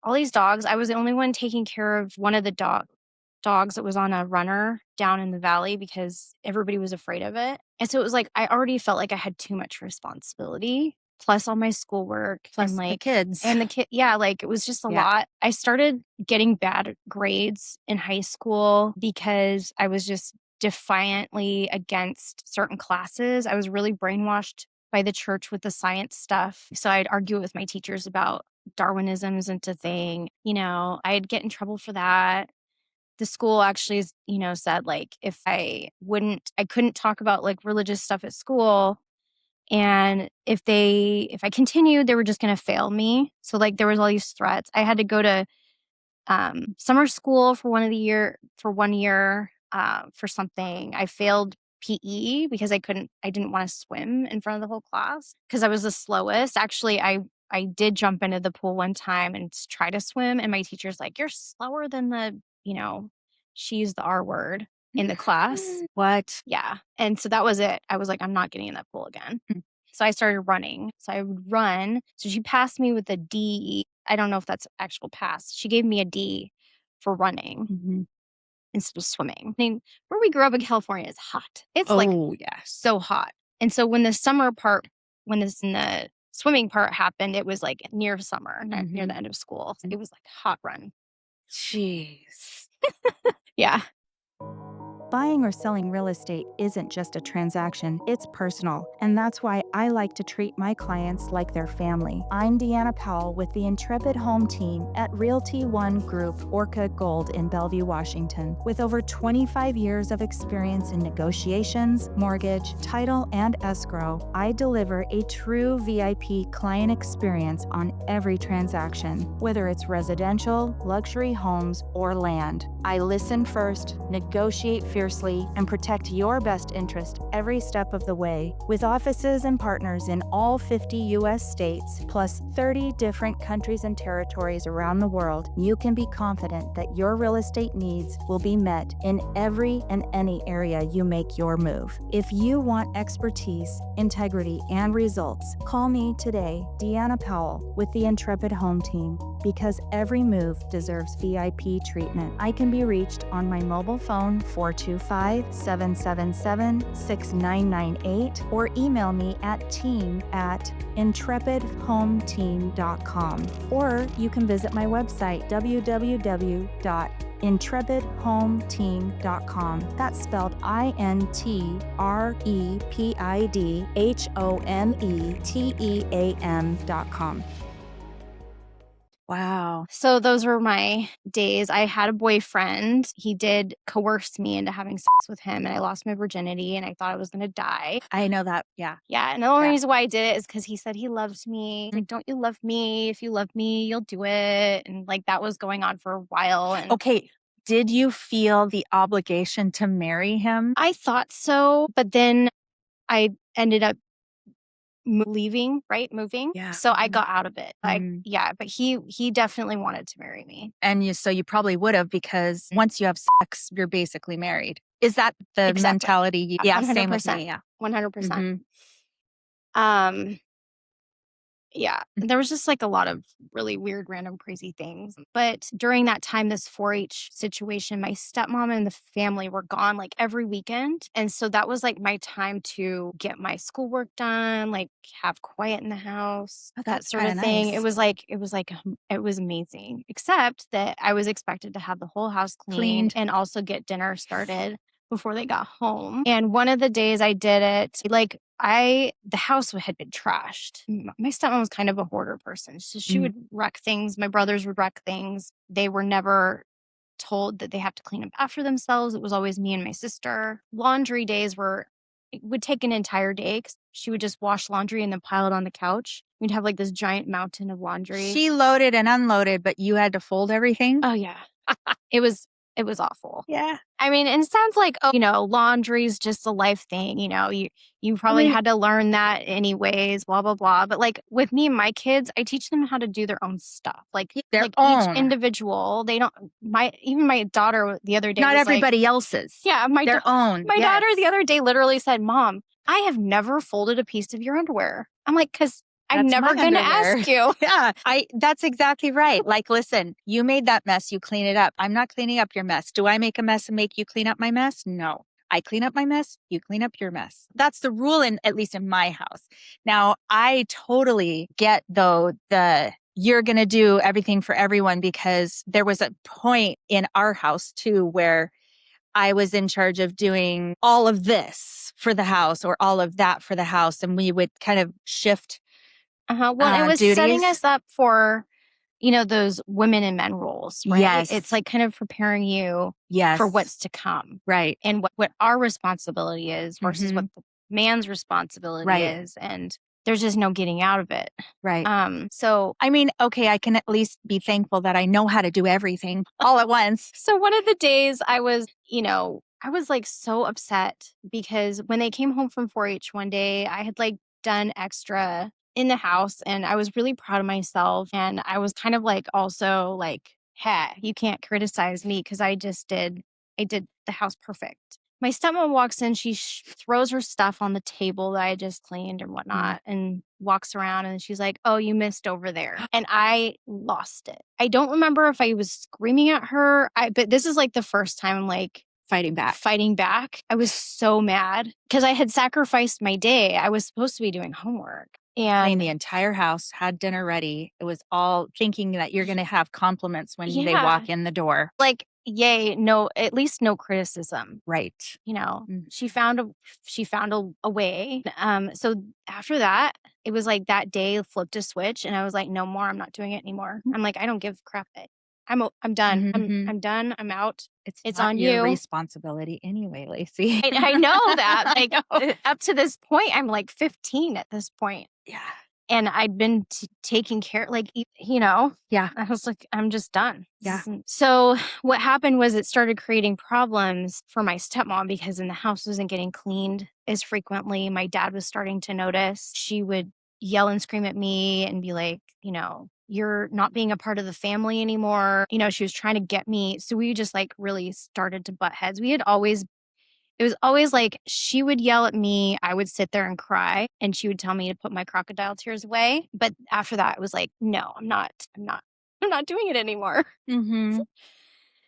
all these dogs. I was the only one taking care of one of the dogs that was on a runner down in the valley because everybody was afraid of it. And so it was like, I already felt like I had too much responsibility, plus all my schoolwork. Plus and like the kids. And the kid, yeah, like it was just a lot. I started getting bad grades in high school because I was just defiantly against certain classes. I was really brainwashed by the church with the science stuff. So I'd argue with my teachers about Darwinism isn't a thing. I'd get in trouble for that. The school actually, said like if I couldn't talk about like religious stuff at school. And if I continued, they were just going to fail me. So like there was all these threats. I had to go to summer school for 1 year for something. I failed PE because I didn't want to swim in front of the whole class because I was the slowest. Actually, I did jump into the pool one time and try to swim. And my teacher's like, you're slower than she used the R word in the class. What? Yeah. And so that was it. I was like, I'm not getting in that pool again. So I started running. So I would run. So she passed me with a D. I don't know if that's actual pass. She gave me a D for running instead of swimming. I mean, where we grew up in California is hot. It's so hot. And so when the swimming part happened, it was like near summer, near the end of school. It was like hot run. Jeez. Yeah. Buying or selling real estate isn't just a transaction, it's personal, and that's why I like to treat my clients like their family. I'm Deanna Powell with the Intrepid Home Team at Realty One Group Orca Gold in Bellevue, Washington. With over 25 years of experience in negotiations, mortgage, title, and escrow, I deliver a true VIP client experience on every transaction, whether it's residential, luxury homes, or land. I listen first, negotiate fiercely, and protect your best interest every step of the way. With offices and partners in all 50 U.S. states, plus 30 different countries and territories around the world, you can be confident that your real estate needs will be met in every and any area you make your move. If you want expertise, integrity, and results, call me today, Deanna Powell, with the Intrepid Home Team, because every move deserves VIP treatment. I can be reached on my mobile phone 425-777-6998 or email me at team@intrepidhometeam.com. Or you can visit my website www.intrepidhometeam.com. That's spelled INTREPIDHOMETEAM.com. Wow. So those were my days. I had a boyfriend. He did coerce me into having sex with him, and I lost my virginity, and I thought I was going to die. I know that. Yeah. Yeah. And the only Yeah. reason why I did it is because he said he loved me. Like, don't you love me? If you love me, you'll do it. And like that was going on for a while. And Okay. Did you feel the obligation to marry him? I thought so, but then I ended up moving. Yeah. So I got out of it. Mhm. But he definitely wanted to marry me. And so you probably would have, because once you have sex, you're basically married. Is that the Exactly. mentality? Yeah, same with 100%. me. Yeah. 100%. Mhm. Yeah, there was just like a lot of really weird, random, crazy things. But during that time, this 4-H situation, my stepmom and the family were gone like every weekend. And so that was like my time to get my schoolwork done, like have quiet in the house, Oh, that that's sort of kinda thing. nice. It was amazing, except that I was expected to have the whole house cleaned and also get dinner started before they got home. And one of the days I did it, like the house had been trashed. My stepmom was kind of a hoarder person. So she would wreck things. My brothers would wreck things. They were never told that they have to clean up after themselves. It was always me and my sister. Laundry days it would take an entire day 'cause she would just wash laundry and then pile it on the couch. We'd have like this giant mountain of laundry. She loaded and unloaded, but you had to fold everything? Oh yeah. It was awful. Yeah. I mean, and it sounds like, laundry's just a life thing. You probably had to learn that anyways, blah, blah, blah. But like with me and my kids, I teach them how to do their own stuff. Like Their each own. individual, they don't, even my daughter the other day Not was everybody else's. yeah, Their own. my daughter the Yes. other day literally said, "Mom, I have never folded a piece of your underwear." I'm like, "'Cause I'm That's never my going to underwear. ask you." Yeah, that's exactly right. Like, listen, you made that mess, you clean it up. I'm not cleaning up your mess. Do I make a mess and make you clean up my mess? No. I clean up my mess, you clean up your mess. That's the rule, at least in my house. Now, I totally get though you're going to do everything for everyone, because there was a point in our house too where I was in charge of doing all of this for the house or all of that for the house, and we would kind of shift Well, it was setting duties. us up for, those women and men roles, right? Yes. It's like kind of preparing you Yes. for what's to come. Right. And what our responsibility is versus what Mhm. the man's responsibility Right. is. And there's just no getting out of it. Right. So I mean, okay, I can at least be thankful that I know how to do everything all at once. So one of the days I was like so upset because when they came home from 4-H one day, I had like done extra in the house and I was really proud of myself. And I was kind of like also like, hey, you can't criticize me because I did the house perfect. My stepmom walks in, she throws her stuff on the table that I just cleaned and whatnot and walks around and she's like, "Oh, you missed over there." And I lost it. I don't remember if I was screaming at her, but this is like the first time I'm like Fighting back. I was so mad because I had sacrificed my day. I was supposed to be doing homework. Clean And the entire house, had dinner ready. It was all thinking that you're going to have compliments when they Yeah. walk in the door. like, yay, no, at least no criticism. Right. She found a way. So after that, it was like that day flipped a switch and I was like, no more, I'm not doing it anymore. I'm like, I don't give a crap. I'm done. Mhm. I'm done. I'm out. It's not on your you. responsibility anyway, Lacey. I know that. Like up to this point, I'm like 15 at this point. Yeah. And I'd been taking care, Yeah. I was like, I'm just done. Yeah. So what happened was it started creating problems for my stepmom because then the house wasn't getting cleaned as frequently. My dad was starting to notice. She would yell and scream at me and be like, you're not being a part of the family anymore. She was trying to get me. So we just like really started to butt heads. It was always like she would yell at me, I would sit there and cry, and she would tell me to put my crocodile tears away. But after that, it was like, no, I'm not doing it anymore. Mm-hmm.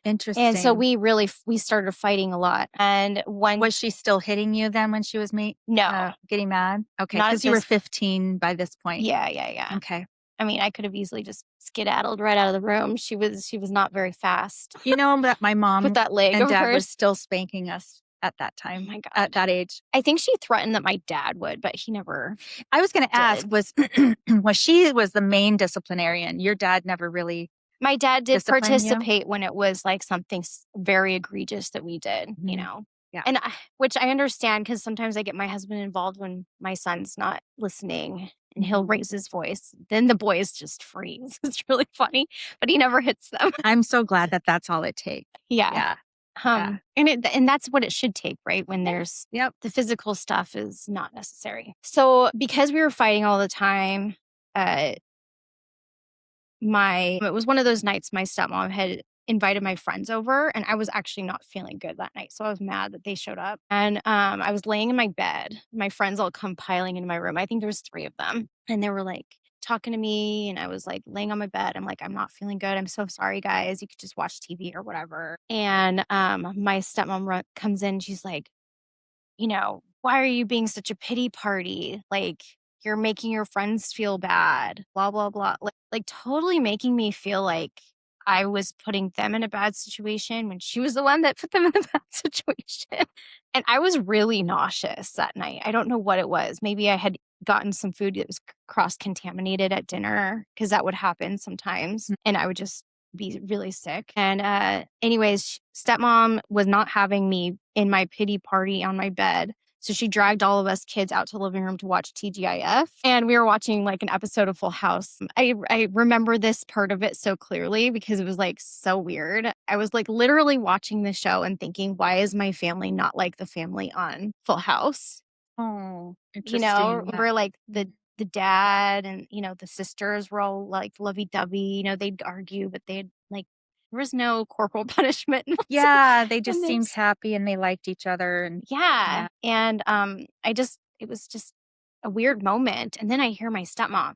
Interesting. And so we started fighting a lot. And was she still hitting you then when she was no, getting mad? Okay, not because at you were this- 15 by this point. Yeah. Okay. I mean, I could have easily just skedaddled right out of the room. She was not very fast You know that my mom with that leg and of dad were hers. still spanking us at that Oh time, my at God. that age? I think she threatened that my dad would, but he never I was going to ask, did. was she was the main disciplinarian? Your dad never really My dad did disciplined you? participate when it was like something very egregious that we did, you Mhm. know? Yeah. And which I understand because sometimes I get my husband involved when my son's not listening and he'll raise his voice. Then the boys just freeze. It's really funny, but he never hits them. I'm so glad that that's all it takes. Yeah. Yeah. And that's what it should take, right? When there's Yep. the physical stuff is not necessary. So because we were fighting all the time, it was one of those nights my stepmom had invited my friends over and I was actually not feeling good that night. So I was mad that they showed up. And I was laying in my bed. My friends all come piling into my room. I think there was 3 of them. And they were like talking to me and I was like laying on my bed. I'm like, I'm not feeling good. I'm so sorry, guys. You could just watch TV or whatever. And my stepmom comes in. She's like, why are you being such a pity party? Like, you're making your friends feel bad, blah, blah, blah. Like totally making me feel like I was putting them in a bad situation when she was the one that put them in a bad situation. And I was really nauseous that night. I don't know what it was. Maybe I had gotten some food that was cross contaminated at dinner because that would happen sometimes. And I would just be really sick. And anyways, stepmom was not having me in my pity party on my bed. So she dragged all of us kids out to the living room to watch TGIF. And we were watching like an episode of Full House. I remember this part of it so clearly because it was like so weird. I was like literally watching the show and thinking, why is my family not like the family on Full House? Oh, interesting. Yeah. Remember like the dad and, the sisters were all like lovey-dovey, they'd argue, but they'd like, there was no corporal punishment. Yeah, they And just seemed happy and they liked each other. And yeah. And it was just a weird moment. And then I hear my stepmom,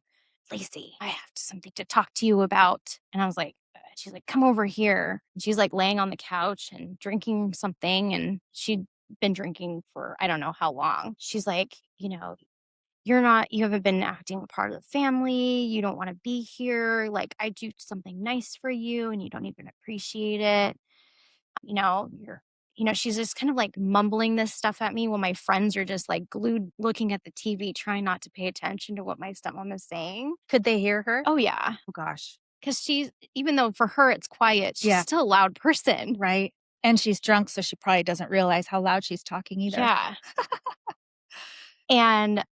Lacey, I have something to talk to you about. And I was like, she's like, come over here. And she's like laying on the couch and drinking something. And she'd been drinking for I don't know how long. She's like, you haven't been acting a part of the family. You don't want to be here. Like, I do something nice for you and you don't even appreciate it. She's just kind of like mumbling this stuff at me while my friends are just like glued looking at the TV, trying not to pay attention to what my stepmom is saying. could they hear her? Oh, yeah. Oh, gosh. Because even though for her it's quiet, she's still a loud person. Right. And she's drunk, so she probably doesn't realize how loud she's talking either. Yeah. And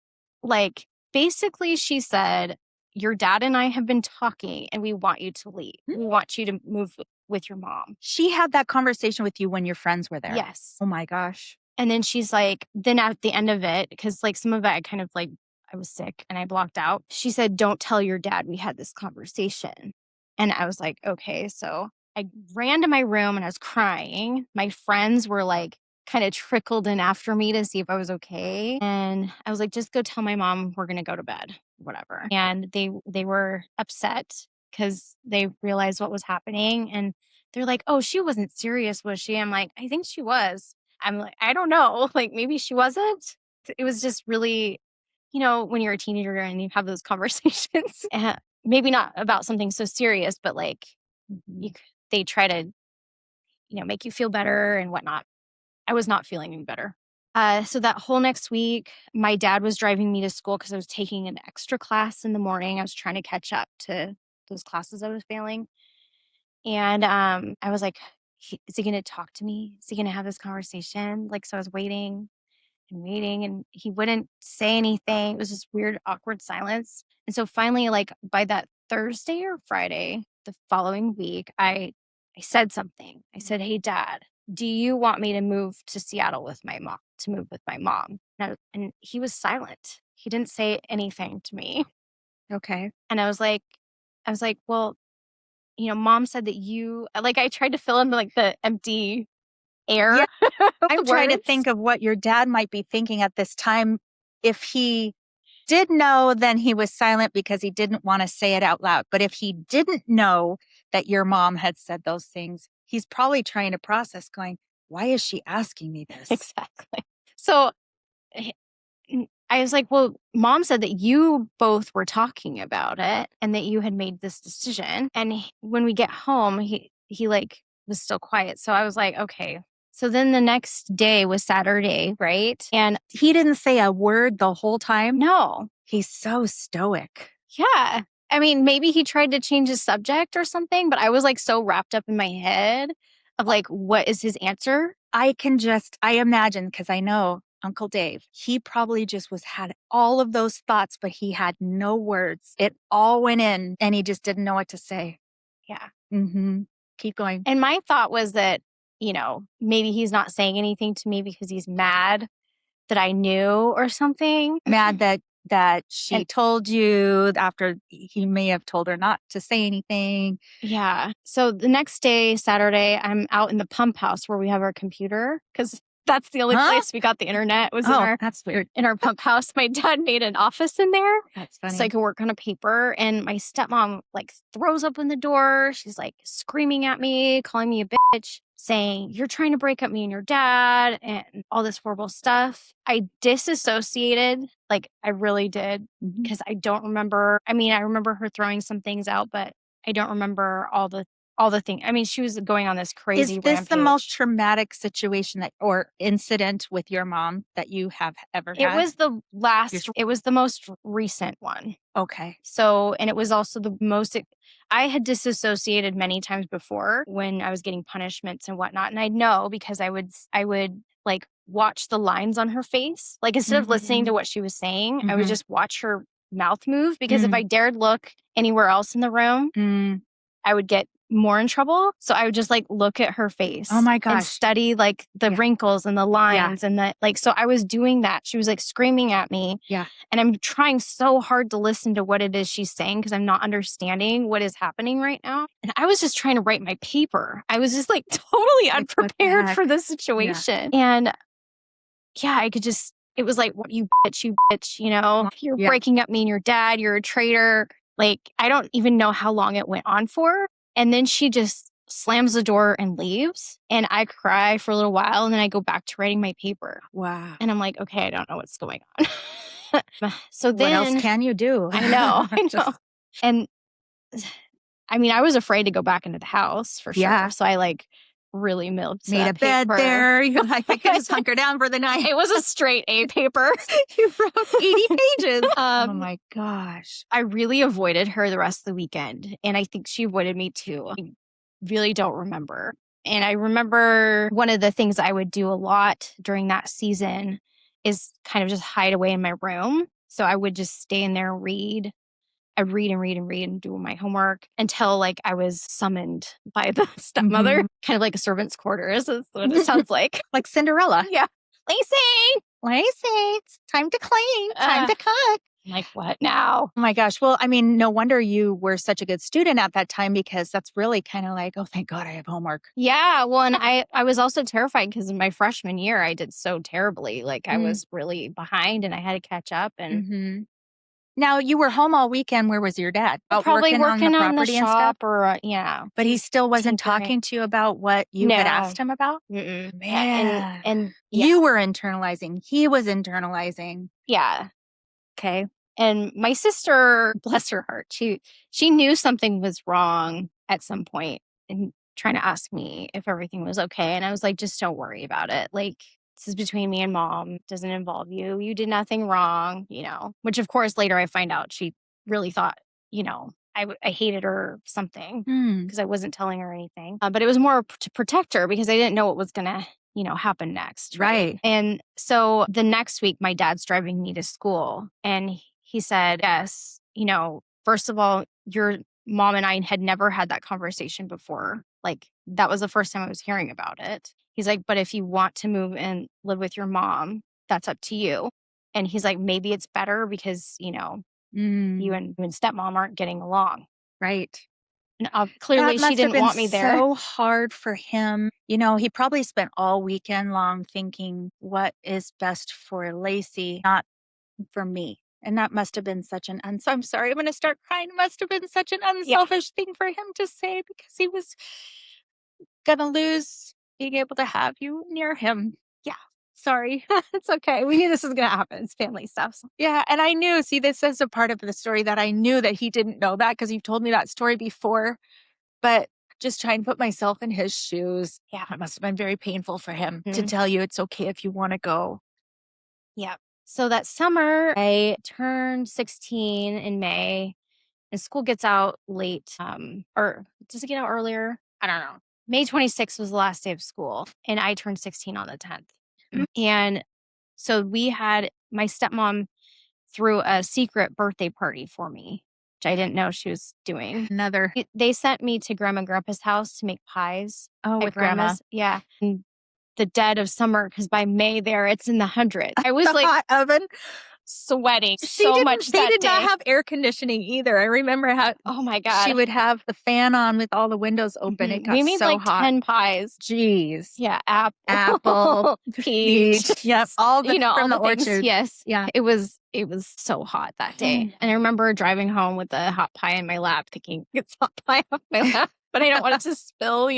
like, basically, she said, your dad and I have been talking and we want you to leave. We want you to move with your mom. She had that conversation with you when your friends were there. Yes. Oh my gosh. And then she's like, then at the end of it, because like some of it, I was sick and I blocked out. She said, don't tell your dad we had this conversation. And I was like, okay. So I ran to my room and I was crying. My friends were like, kind of trickled in after me to see if I was okay. And I was like, just go tell my mom we're going to go to bed, whatever. And they were upset because they realized what was happening. And they're like, oh, she wasn't serious, was she? I'm like, I think she was. I'm like, I don't know. Like, maybe she wasn't. It was just really, when you're a teenager and you have those conversations, maybe not about something so serious, but like they try to, make you feel better and whatnot. I was not feeling any better. So that whole next week, my dad was driving me to school because I was taking an extra class in the morning. I was trying to catch up to those classes I was failing. And I was like, is he going to talk to me? Is he going to have this conversation? Like, so I was waiting and waiting and he wouldn't say anything. It was just weird, awkward silence. And so finally, like by that Thursday or Friday, the following week, I said something. I said, hey, Dad, do you want me to move to Seattle with my mom, to move with my mom? And he was silent. He didn't say anything to me. Okay. And I was like, well, mom said that I tried to fill in like the empty air. Yeah. of I'm the trying to words. think of what your dad might be thinking at this time. If he did know, then he was silent because he didn't want to say it out loud. But if he didn't know that your mom had said those things, he's probably trying to process going, why is she asking me this? Exactly. So I was like, well, mom said that you both were talking about it and that you had made this decision. And when we get home, he like was still quiet. So I was like, okay, So then the next day was Saturday, right? And he didn't say a word the whole time? No. He's so stoic. Yeah. I mean, maybe he tried to change his subject or something, but I was like so wrapped up in my head of like, what is his answer? I imagine, because I know Uncle Dave, he probably just had all of those thoughts, but he had no words. It all went in and he just didn't know what to say. Yeah. Mm-hmm. Keep going. And my thought was that, maybe he's not saying anything to me because he's mad that I knew or something. Mad that she told you after he may have told her not to say anything. Yeah. So the next day, Saturday, I'm out in the pump house where we have our computer because that's the only place we got the internet was that's weird. In our pump house. My dad made an office in there. That's funny. So I could work on a paper. And my stepmom like throws open the door. She's like screaming at me, calling me a bitch, saying, "You're trying to break up me and your dad," and all this horrible stuff. I disassociated. Like I really did because I don't remember. I mean, I remember her throwing some things out, but I don't remember all the things. I mean, she was going on this crazy Is this rampage. the most traumatic situation or incident with your mom that you have ever had? It was the last, it was the most recent one. Okay. So, and it was also the most, I had disassociated many times before when I was getting punishments and whatnot. And I know because I would like watch the lines on her face. Like instead of listening to what she was saying, I would just watch her mouth move because if I dared look anywhere else in the room, I would get more in trouble. So I would just like look at her face. Oh my gosh. And study like the wrinkles and the lines and the like. So I was doing that. She was like screaming at me. Yeah. And I'm trying so hard to listen to what it is she's saying because I'm not understanding what is happening right now. And I was just trying to write my paper. I was just like totally unprepared for the situation. And I could just, it was like, "What you bitch, you're breaking up me and your dad, you're a traitor." Like, I don't even know how long it went on for. And then she just slams the door and leaves. And I cry for a little while. And then I go back to writing my paper. Wow. And I'm like, okay, I don't know what's going on. So then. What else can you do? I know. And I mean, I was afraid to go back into the house for sure. Yeah. So I like really milked made a bed paper. there. You're like, I could just hunker down for the night. It was a straight A paper. You wrote 80 pages. Oh my gosh. I really avoided her the rest of the weekend. And I think she avoided me too. I really don't remember. And I remember one of the things I would do a lot during that season is kind of just hide away in my room. So I would just stay in there and read. I'd read and read and read and do my homework until like I was summoned by the stepmother, kind of like a servant's quarters. That's what it sounds like. Like Cinderella. Yeah. Lacey, it's time to clean, time to cook. I'm like, what now? Oh my gosh. Well, I mean, no wonder you were such a good student at that time because that's really kind of like, oh, thank God I have homework. Yeah. Well, and I was also terrified because in my freshman year, I did so terribly. Like I was really behind and I had to catch up. And now you were home all weekend. Where was your dad? Probably working on the property and shop stuff? or But he still wasn't tinkering. talking to you about what you had asked him about? Mm-mm. Man. And you were internalizing. He was internalizing. Yeah. Okay. And my sister, bless her heart, she knew something was wrong at some point and trying to ask me if everything was okay. And I was like, just don't worry about it. Like, this is between me and mom. It doesn't involve you. You did nothing wrong, which of course later I find out she really thought, I hated her or something because I wasn't telling her anything. But it was more to protect her because I didn't know what was going to happen next. Right. And so the next week, my dad's driving me to school and he said, yes, first of all, your mom and I had never had that conversation before. Like that was the first time I was hearing about it. He's like, but if you want to move and live with your mom, that's up to you. And he's like, maybe it's better because, you and stepmom aren't getting along. Right. And clearly she didn't want me there. So hard for him. He probably spent all weekend long thinking what is best for Lacey, not for me. And that must have been such an I'm sorry, I'm going to start crying. It must have been such an unselfish thing for him to say because he was going to lose being able to have you near him. Yeah. Sorry. It's okay. We knew this was going to happen. It's family stuff. So. Yeah. And I knew, this is a part of the story that I knew that he didn't know that because you've told me that story before. But just trying to put myself in his shoes. Yeah. It must have been very painful for him to Mhm. tell you it's okay if you want to go. Yeah. So that summer, I turned 16 in May, and school gets out late. Or does it get out earlier? I don't know. May 26th was the last day of school, and I turned 16 on the 10th. And so my stepmom threw a secret birthday party for me, which I didn't know she was doing. They sent me to Grandma and Grandpa's house to make pies. Oh, at with Grandma. Grandma's. Yeah. In the dead of summer, because by May there, it's in the hundreds. I was The like hot oven. sweating so much They that did not day. have air conditioning either. I remember how Oh my God. she would have the fan on with all the windows open. It got We made so like hot. 10 pies. Jeez. Yeah. Apple, peach. Yep. All the, all from the things. orchard. Yes. Yeah. It was so hot that day. And I remember driving home with a hot pie in my lap thinking, it's hot pie off my lap, but I don't want it to spill,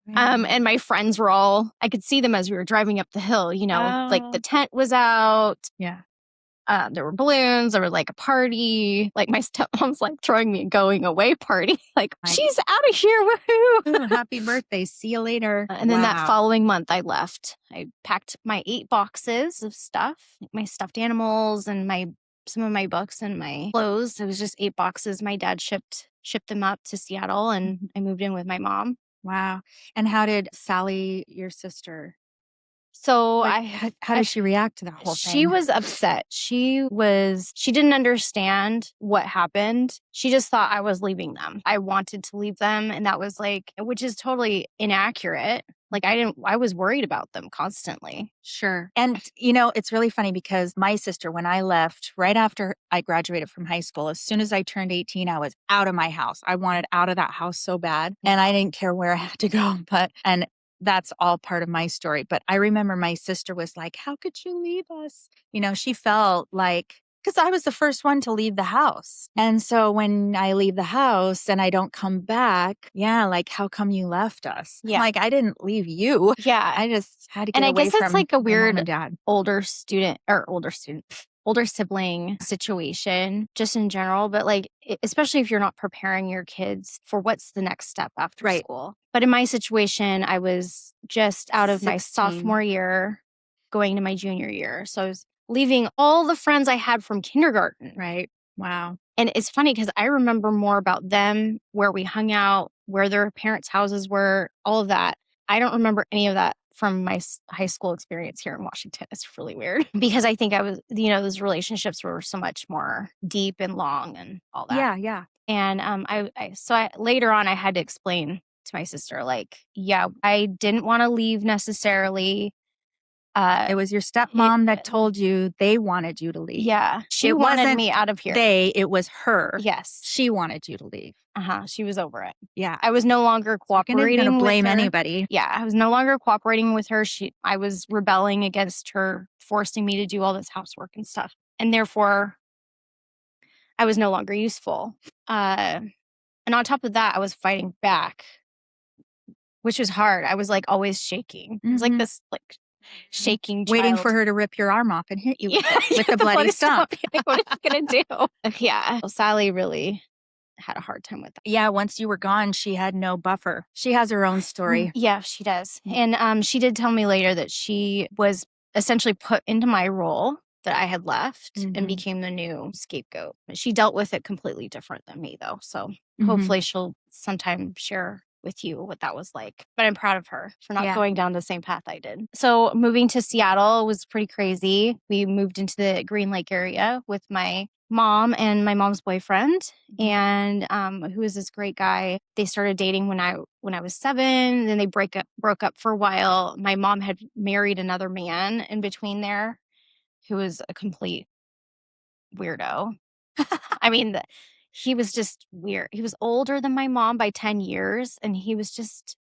And my friends were I could see them as we were driving up the hill, like the tent was out. Yeah. There were balloons. There was like a party. Like my stepmom's like throwing me a going away party. Like, she's out of here. Woohoo. Ooh, happy birthday. See you later. And then that following month I left. I packed my 8 boxes of stuff, like my stuffed animals and some of my books and my clothes. It was just 8 boxes. My dad shipped them up to Seattle, and I moved in with my mom. Wow. And how did Sally, your sister, So how did she react to that whole thing? She was upset. She didn't understand what happened. She just thought I was leaving them. I wanted to leave them. And that was which is totally inaccurate. Like I was worried about them constantly. Sure. And, it's really funny because my sister, when I left right after I graduated from high school, as soon as I turned 18, I was out of my house. I wanted out of that house so bad. And I didn't care where I had to go. And that's all part of my story. But I remember my sister was like, how could you leave us? She felt like, because I was the first one to leave the house. And so when I leave the house and I don't come back, how come you left us? Yeah. Like, I didn't leave you. Yeah. I just had to get and I away guess it's from like a my mom weird and dad. older sibling situation just in general, but especially if you're not preparing your kids for what's the next step after school. But in my situation, I was just out of my 16. sophomore year going to my junior year. So I was leaving all the friends I had from kindergarten. Right. Wow. And it's funny because I remember more about them, where we hung out, where their parents' houses were, all of that. I don't remember any of that from my high school experience here in Washington. It's really weird because I think I was, those relationships were so much more deep and long and all that. Yeah. Yeah. And I later on I had to explain to my sister, I didn't want to leave necessarily. It was your stepmom that told you they wanted you to leave. Yeah. She wanted me out of here. It was her. Yes. She wanted you to leave. She was over it. Yeah. I was no longer cooperating You're gonna blame with her. anybody. Yeah. I was no longer cooperating with her. I was rebelling against her, forcing me to do all this housework and stuff. And therefore, I was no longer useful. And on top of that, I was fighting back, which was hard. I was always shaking. It was this shaking child. Waiting for her to rip your arm off and hit you with the bloody stump. What are you going to do? Yeah. Sally really had a hard time with that. Yeah. Once you were gone, she had no buffer. She has her own story. Yeah, she does. And she did tell me later that she was essentially put into my role that I had left and became the new scapegoat. She dealt with it completely different than me, though. So hopefully she'll sometime share with you what that was like. But I'm proud of her for not going down the same path I did. So moving to Seattle was pretty crazy. We moved into the Green Lake area with my mom and my mom's boyfriend, and who was this great guy. They started dating when I was 7. Then they broke up for a while. My mom had married another man in between there, who was a complete weirdo. I mean, he was just weird. He was older than my mom by 10 years, and he was just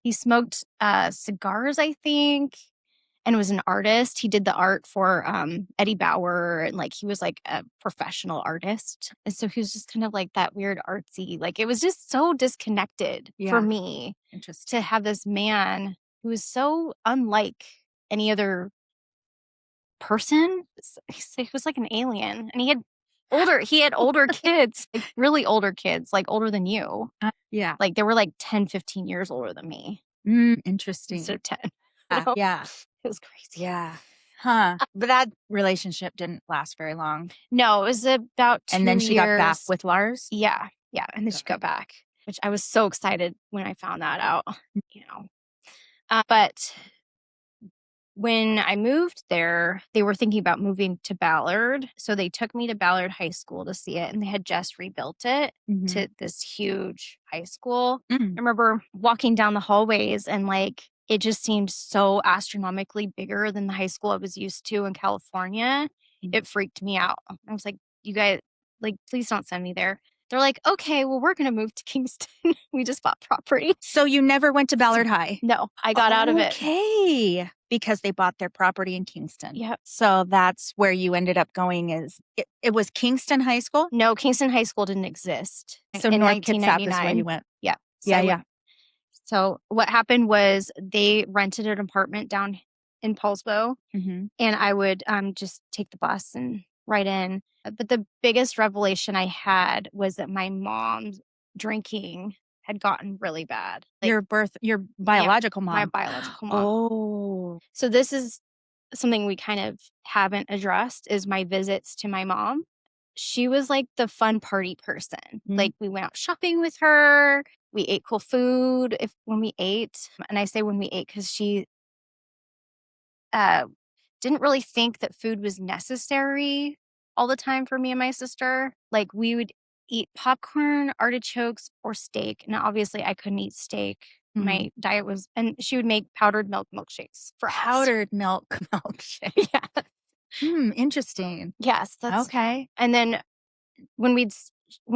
he smoked cigars, I think, and was an artist. He did the art for Eddie Bauer, and he was a professional artist. And so he was just kind of that weird artsy. It was just so disconnected for me to have this man who was so unlike any other person. He was like an alien, and he had He had older kids, like really older kids, like older than you. Yeah. Like they were like 10, 15 years older than me Interesting. instead of 10. Yeah. It was crazy. Yeah. Huh. But that relationship didn't last very long. No, it was about 2 years. And then she got back with Lars? Yeah. Yeah. And then she got back, which I was so excited when I found that out, but when I moved there, they were thinking about moving to Ballard. So they took me to Ballard High School to see it, and they had just rebuilt it to this huge high school. I remember walking down the hallways and like it just seemed so astronomically bigger than the high school I was used to in California. It freaked me out. I was like, you guys, like, please don't send me there. They're like, okay, well, we're going to move to Kingston. We just bought property. So you never went to Ballard High? No, I got out of it. Okay. Because they bought their property in Kingston. Yep. So that's where you ended up going it was Kingston High School? No, Kingston High School didn't exist. So in North Kitsap 1999. is where you went. Yeah. Yeah. So what happened was they rented an apartment down in Paulsbo, and I would just take the bus and ride in. But the biggest revelation I had was that my mom's drinking had gotten really bad. Like, your biological mom. my biological mom. Oh. So this is something we kind of haven't addressed is my visits to my mom. She was like the fun party person. Like we went out shopping with her. We ate cool food when we ate. And I say when we ate because she didn't really think that food was necessary all the time for me and my sister. Like we would eat popcorn, artichokes, or steak. Now, obviously, I couldn't eat steak. My diet was, and she would make powdered milk milkshakes for us. Powdered milk milkshake. Yeah. Interesting. Yes. That's okay. And then when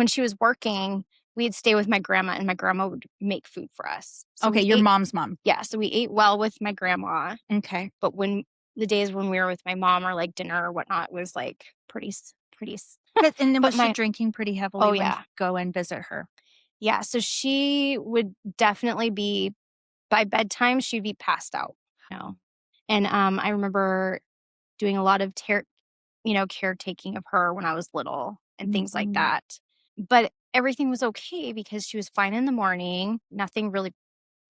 she was working, we'd stay with my grandma, and my grandma would make food for us. So okay, your mom's mom. Yeah. So we ate well with my grandma. Okay. But when the days when we were with my mom or like dinner or whatnot was like pretty. And then was she drinking pretty heavily when you go and visit her? Yeah. So she would definitely be, by bedtime, she'd be passed out. And I remember doing a lot of caretaking of her when I was little and things like that. But everything was okay because she was fine in the morning. Nothing really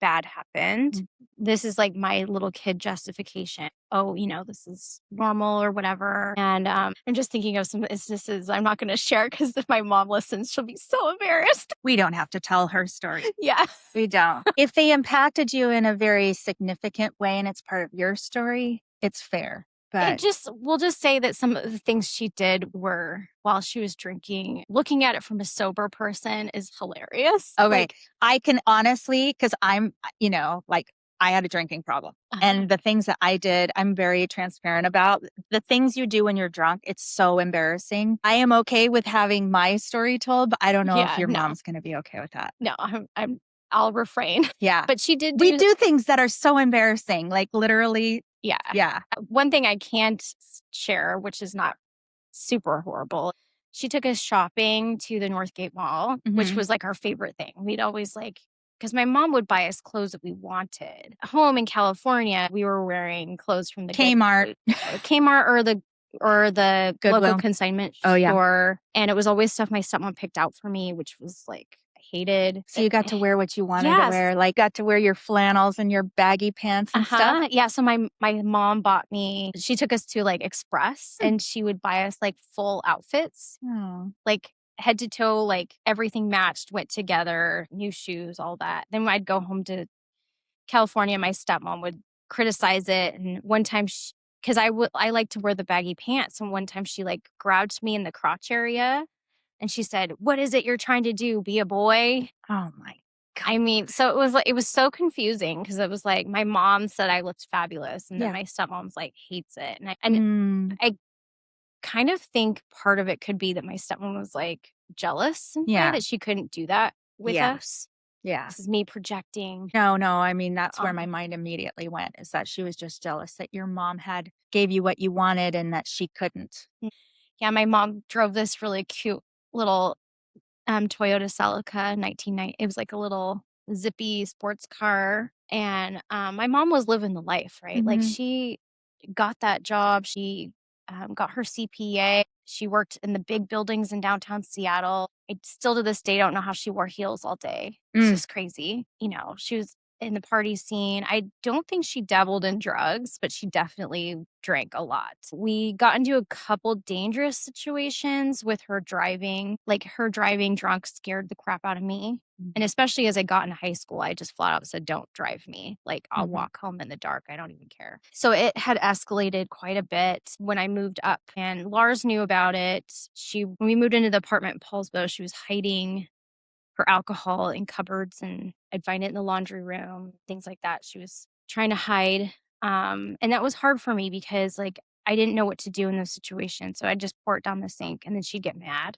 bad happened. This is like my little kid justification. Oh, this is normal or whatever. And I'm just thinking of some instances I'm not going to share because if my mom listens, she'll be so embarrassed. We don't have to tell her story. Yeah. We don't. If they impacted you in a very significant way and it's part of your story, it's fair. But we'll just say that some of the things she did were while she was drinking, looking at it from a sober person is hilarious. Okay. I can honestly, because I'm, I had a drinking problem. And the things that I did, I'm very transparent about. The things you do when you're drunk, it's so embarrassing. I am okay with having my story told, but I don't know if your mom's going to be okay with that. No, I'll refrain. Yeah. But she did we do things that are so embarrassing, like literally. Yeah. Yeah. One thing I can't share, which is not super horrible. She took us shopping to the Northgate Mall, which was like our favorite thing. We'd always because my mom would buy us clothes that we wanted. Home in California, we were wearing clothes from the Kmart, or the Goodwill. local consignment store. And it was always stuff my stepmom picked out for me, which was like, I hated. So you got to wear what you wanted to wear, like got to wear your flannels and your baggy pants and stuff. Yeah. So my mom bought me, she took us to like Express and she would buy us like full outfits, like head to toe, like everything matched, went together, new shoes, all that. Then I'd go home to California. My stepmom would criticize it. And one time because I like to wear the baggy pants. And one time she like grabbed me in the crotch area. And she said, "What is it you're trying to do? Be a boy?" Oh my God. I mean, so it was so confusing because it was like my mom said I looked fabulous, and then my stepmom's like hates it, and I kind of think part of it could be that my stepmom was like jealous, that she couldn't do that with us. Yeah, this is me projecting. No, I mean that's where my mind immediately went, is that she was just jealous that your mom gave you what you wanted and that she couldn't. Yeah, my mom drove this really cute little Toyota Celica 1990. It was like a little zippy sports car. And my mom was living the life, right? Like she got that job. She got her CPA. She worked in the big buildings in downtown Seattle. I still to this day don't know how she wore heels all day. It's just crazy. She was in the party scene. I don't think she dabbled in drugs, but she definitely drank a lot. We got into a couple dangerous situations with her driving. Like, her driving drunk scared the crap out of me. And especially as I got into high school, I just flat out said, don't drive me. Like, I'll walk home in the dark. I don't even care. So it had escalated quite a bit when I moved up, and Lars knew about it. When we moved into the apartment in Paulsbo, she was hiding her alcohol in cupboards, and I'd find it in the laundry room, things like that. She was trying to hide. And that was hard for me because, like, I didn't know what to do in those situations. So I'd just pour it down the sink, and then she'd get mad.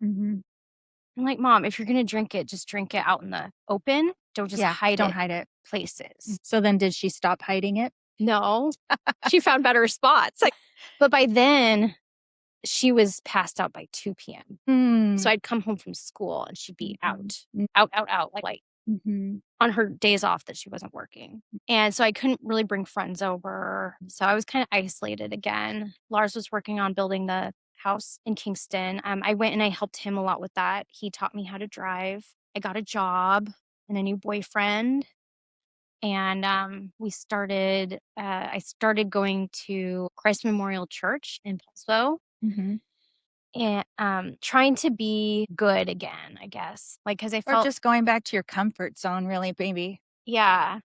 I'm like, Mom, if you're going to drink it, just drink it out in the open. Don't just hide it places. So then did she stop hiding it? No, she found better spots. But by then, she was passed out by 2 p.m. So I'd come home from school and she'd be out, like on her days off that she wasn't working. And so I couldn't really bring friends over. So I was kind of isolated again. Lars was working on building the house in Kingston. I went and I helped him a lot with that. He taught me how to drive. I got a job and a new boyfriend. And I started going to Christ Memorial Church in Paulsbo. And trying to be good again, I guess. Like, because I Or felt just going back to your comfort zone, really, baby. yeah.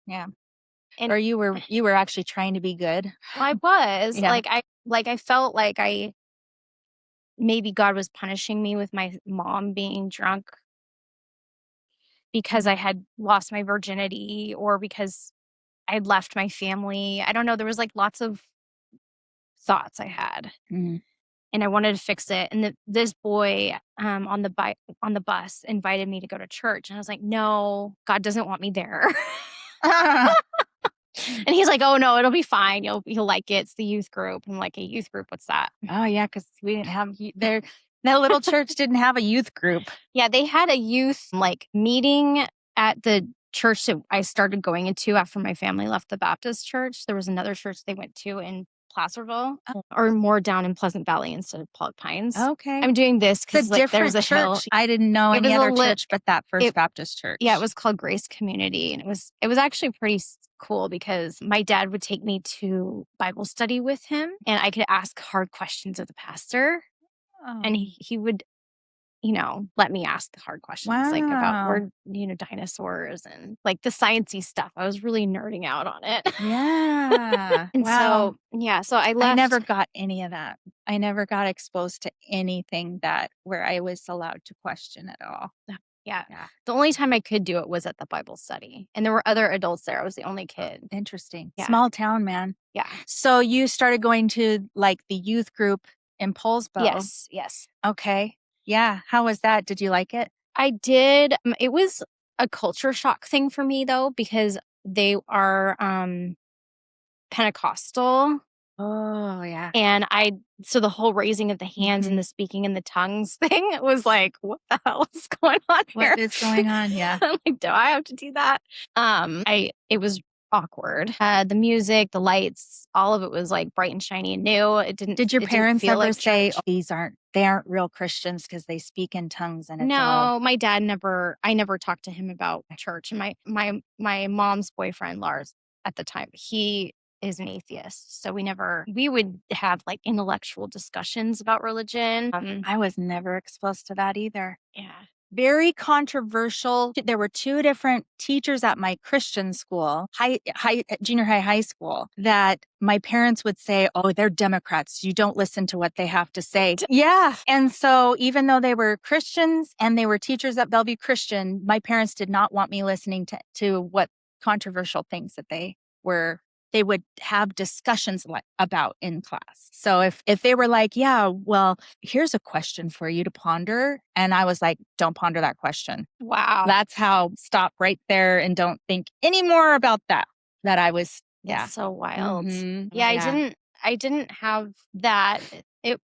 And or you were actually trying to be good. Well, I was. Yeah. I felt like maybe God was punishing me with my mom being drunk because I had lost my virginity, or because I had left my family. I don't know. There was like lots of thoughts I had. And I wanted to fix it. And this boy on the bus invited me to go to church. And I was like, no, God doesn't want me there. And he's like, oh, no, it'll be fine. You'll like it. It's the youth group. I'm like, a youth group? What's that? Oh, yeah, because we didn't have there. That little church didn't have a youth group. Yeah, they had a youth meeting at the church that I started going into after my family left the Baptist church. There was another church they went to in Placerville, or more down in Pleasant Valley instead of Pollock Pines. Okay. I'm doing this because there was a hill. Church. I didn't know any other church but that First Baptist church. Yeah, it was called Grace Community. And it was actually pretty cool because my dad would take me to Bible study with him, and I could ask hard questions of the pastor. And he would, let me ask the hard questions, like about where, dinosaurs and like the sciencey stuff. I was really nerding out on it. Yeah. And so I left. I never got any of that. I never got exposed to anything where I was allowed to question at all. Yeah. The only time I could do it was at the Bible study. And there were other adults there. I was the only kid. Interesting. Yeah. Small town, man. Yeah. So you started going to like the youth group in Paulsbo. Yes. Okay. Yeah. How was that? Did you like it? I did. It was a culture shock thing for me, though, because they are Pentecostal. Oh, yeah. And so the whole raising of the hands and the speaking in the tongues thing, it was like, what the hell is going on here? What is going on? Yeah. I'm like, do I have to do that? It was awkward. The music, the lights, all of it was like bright and shiny and new. Did your parents ever say, oh, they aren't real Christians because they speak in tongues? And no, my dad I never talked to him about church. And my mom's boyfriend, Lars, at the time, he is an atheist. So we would have like intellectual discussions about religion. I was never exposed to that either. Yeah. Very controversial. There were 2 different teachers at my Christian school, junior high school, that my parents would say, oh, they're Democrats. You don't listen to what they have to say. Yeah. And so even though they were Christians and they were teachers at Bellevue Christian, my parents did not want me listening to what controversial things that they would have discussions about in class. So if they were like, yeah, well, here's a question for you to ponder. And I was like, don't ponder that question. Wow. That's how, stop right there and don't think any more about that I was. Yeah. That's so wild. Mm-hmm. Yeah. I didn't have that.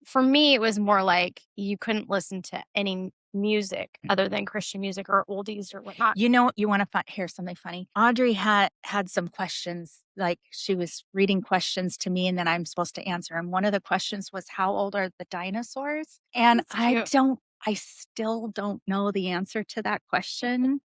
For me, it was more like you couldn't listen to any music other than Christian music or oldies or whatnot. You want to hear something funny? Audrey had some questions, like she was reading questions to me and then I'm supposed to answer. And one of the questions was, how old are the dinosaurs? And That's cute. I still don't know the answer to that question.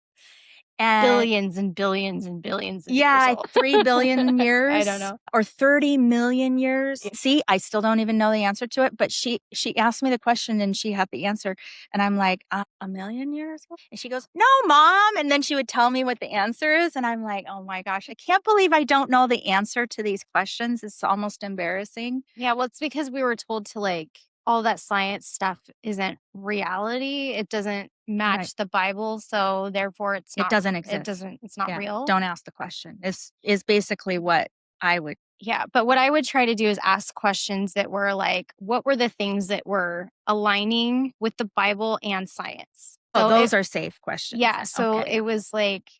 And Billions and billions and billions of years yeah, old. 3 billion years. I don't know. Or 30 million years. Yeah. See, I still don't even know the answer to it, but she asked me the question and she had the answer. And I'm like, a million years? And she goes, no, Mom. And then she would tell me what the answer is. And I'm like, oh my gosh, I can't believe I don't know the answer to these questions. It's almost embarrassing. Yeah, well, it's because we were told to like all that science stuff isn't reality. It doesn't match Right. the Bible, so therefore it's not. It doesn't exist. It's not Yeah, real. don't ask the question. Is basically what I would. Yeah, but what I would try to do is ask questions that were like, what were the things that were aligning with the Bible and science? Oh, So those are safe questions. yeah, so Okay. it was like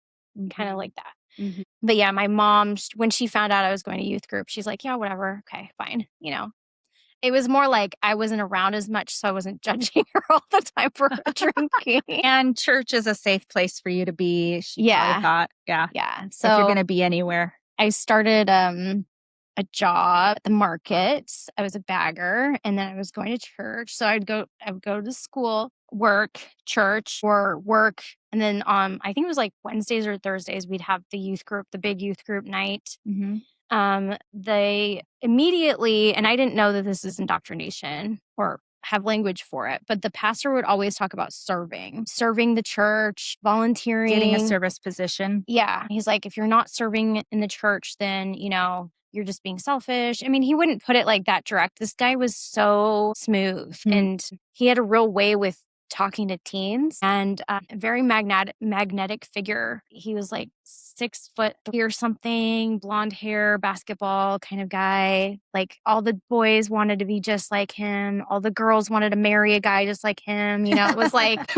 kind of like that. Mhm. But yeah, my mom, when she found out I was going to youth group, she's like, yeah, whatever. Okay, fine. You know, it was more like I wasn't around as much, so I wasn't judging her all the time for her drinking. And church is a safe place for you to be. She probably Yeah. thought, yeah. Yeah. If you're So going to be anywhere. I started a job at the market. I was a bagger and then I was going to church. So I would go to school, work, church, or work. And then I think it was like Wednesdays or Thursdays, we'd have the youth group, the big youth group night. Mm-hmm. They immediately, and I didn't know that this is indoctrination or have language for it, but the pastor would always talk about serving the church, volunteering, Getting a service position. Yeah. He's like, if you're not serving in the church, then, you know, you're just being selfish. I mean, he wouldn't put it like that direct. This guy was so smooth and he had a real way with talking to teens and a very magnetic figure. He was like 6'3" or something, blonde hair, basketball kind of guy. Like all the boys wanted to be just like him. All the girls wanted to marry a guy just like him. You know, it was like,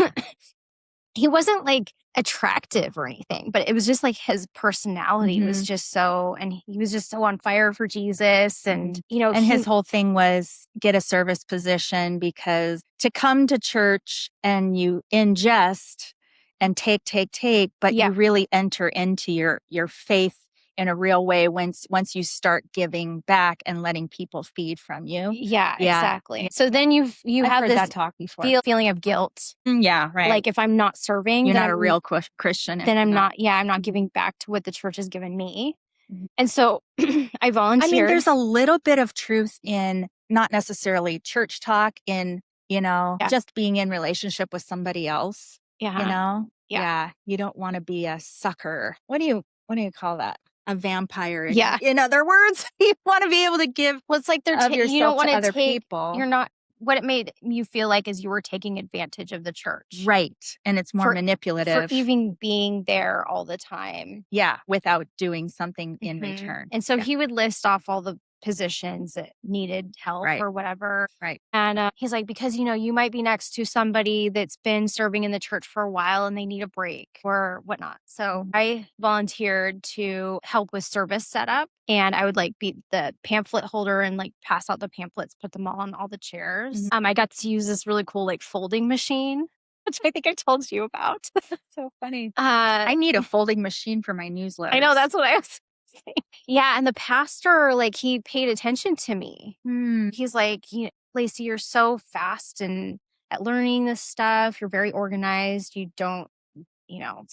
he wasn't like attractive or anything, but it was just like his personality was just so, and he was just so on fire for Jesus. And, you know, and his whole thing was get a service position, because to come to church and you ingest and take, but you really enter into your faith in a real way once you start giving back and letting people feed from you. Yeah, exactly. So then you I've have heard this that talk before. feeling of guilt. Yeah, right. Like if I'm not serving, you're then not a real Christian. Then I'm not giving back to what the church has given me. And so I volunteered. I mean, there's a little bit of truth in not necessarily church talk, in, you know, just being in relationship with somebody else. Yeah. You know? Yeah. You don't want to be a sucker. What do you call that? A vampire. Yeah. In other words, you want to be able to give it's like of yourself you don't want to to other take, people. You're not, what it made you feel like is you were taking advantage of the church. Right. And it's more manipulative. For even being there all the time. Yeah. Without doing something in return. And so he would list off all the positions that needed help or whatever. Right. And he's like, because, you know, you might be next to somebody that's been serving in the church for a while and they need a break or whatnot. So I volunteered to help with service setup. And I would like be the pamphlet holder and like pass out the pamphlets, put them all on all the chairs. I got to use this really cool like folding machine, which I think I told you about. So funny. I need a folding machine for my newsletter. I know, that's what I was saying. Yeah, and the pastor, like, he paid attention to me. He's like, Lacey, you're so fast and at learning this stuff. You're very organized. You don't, you know,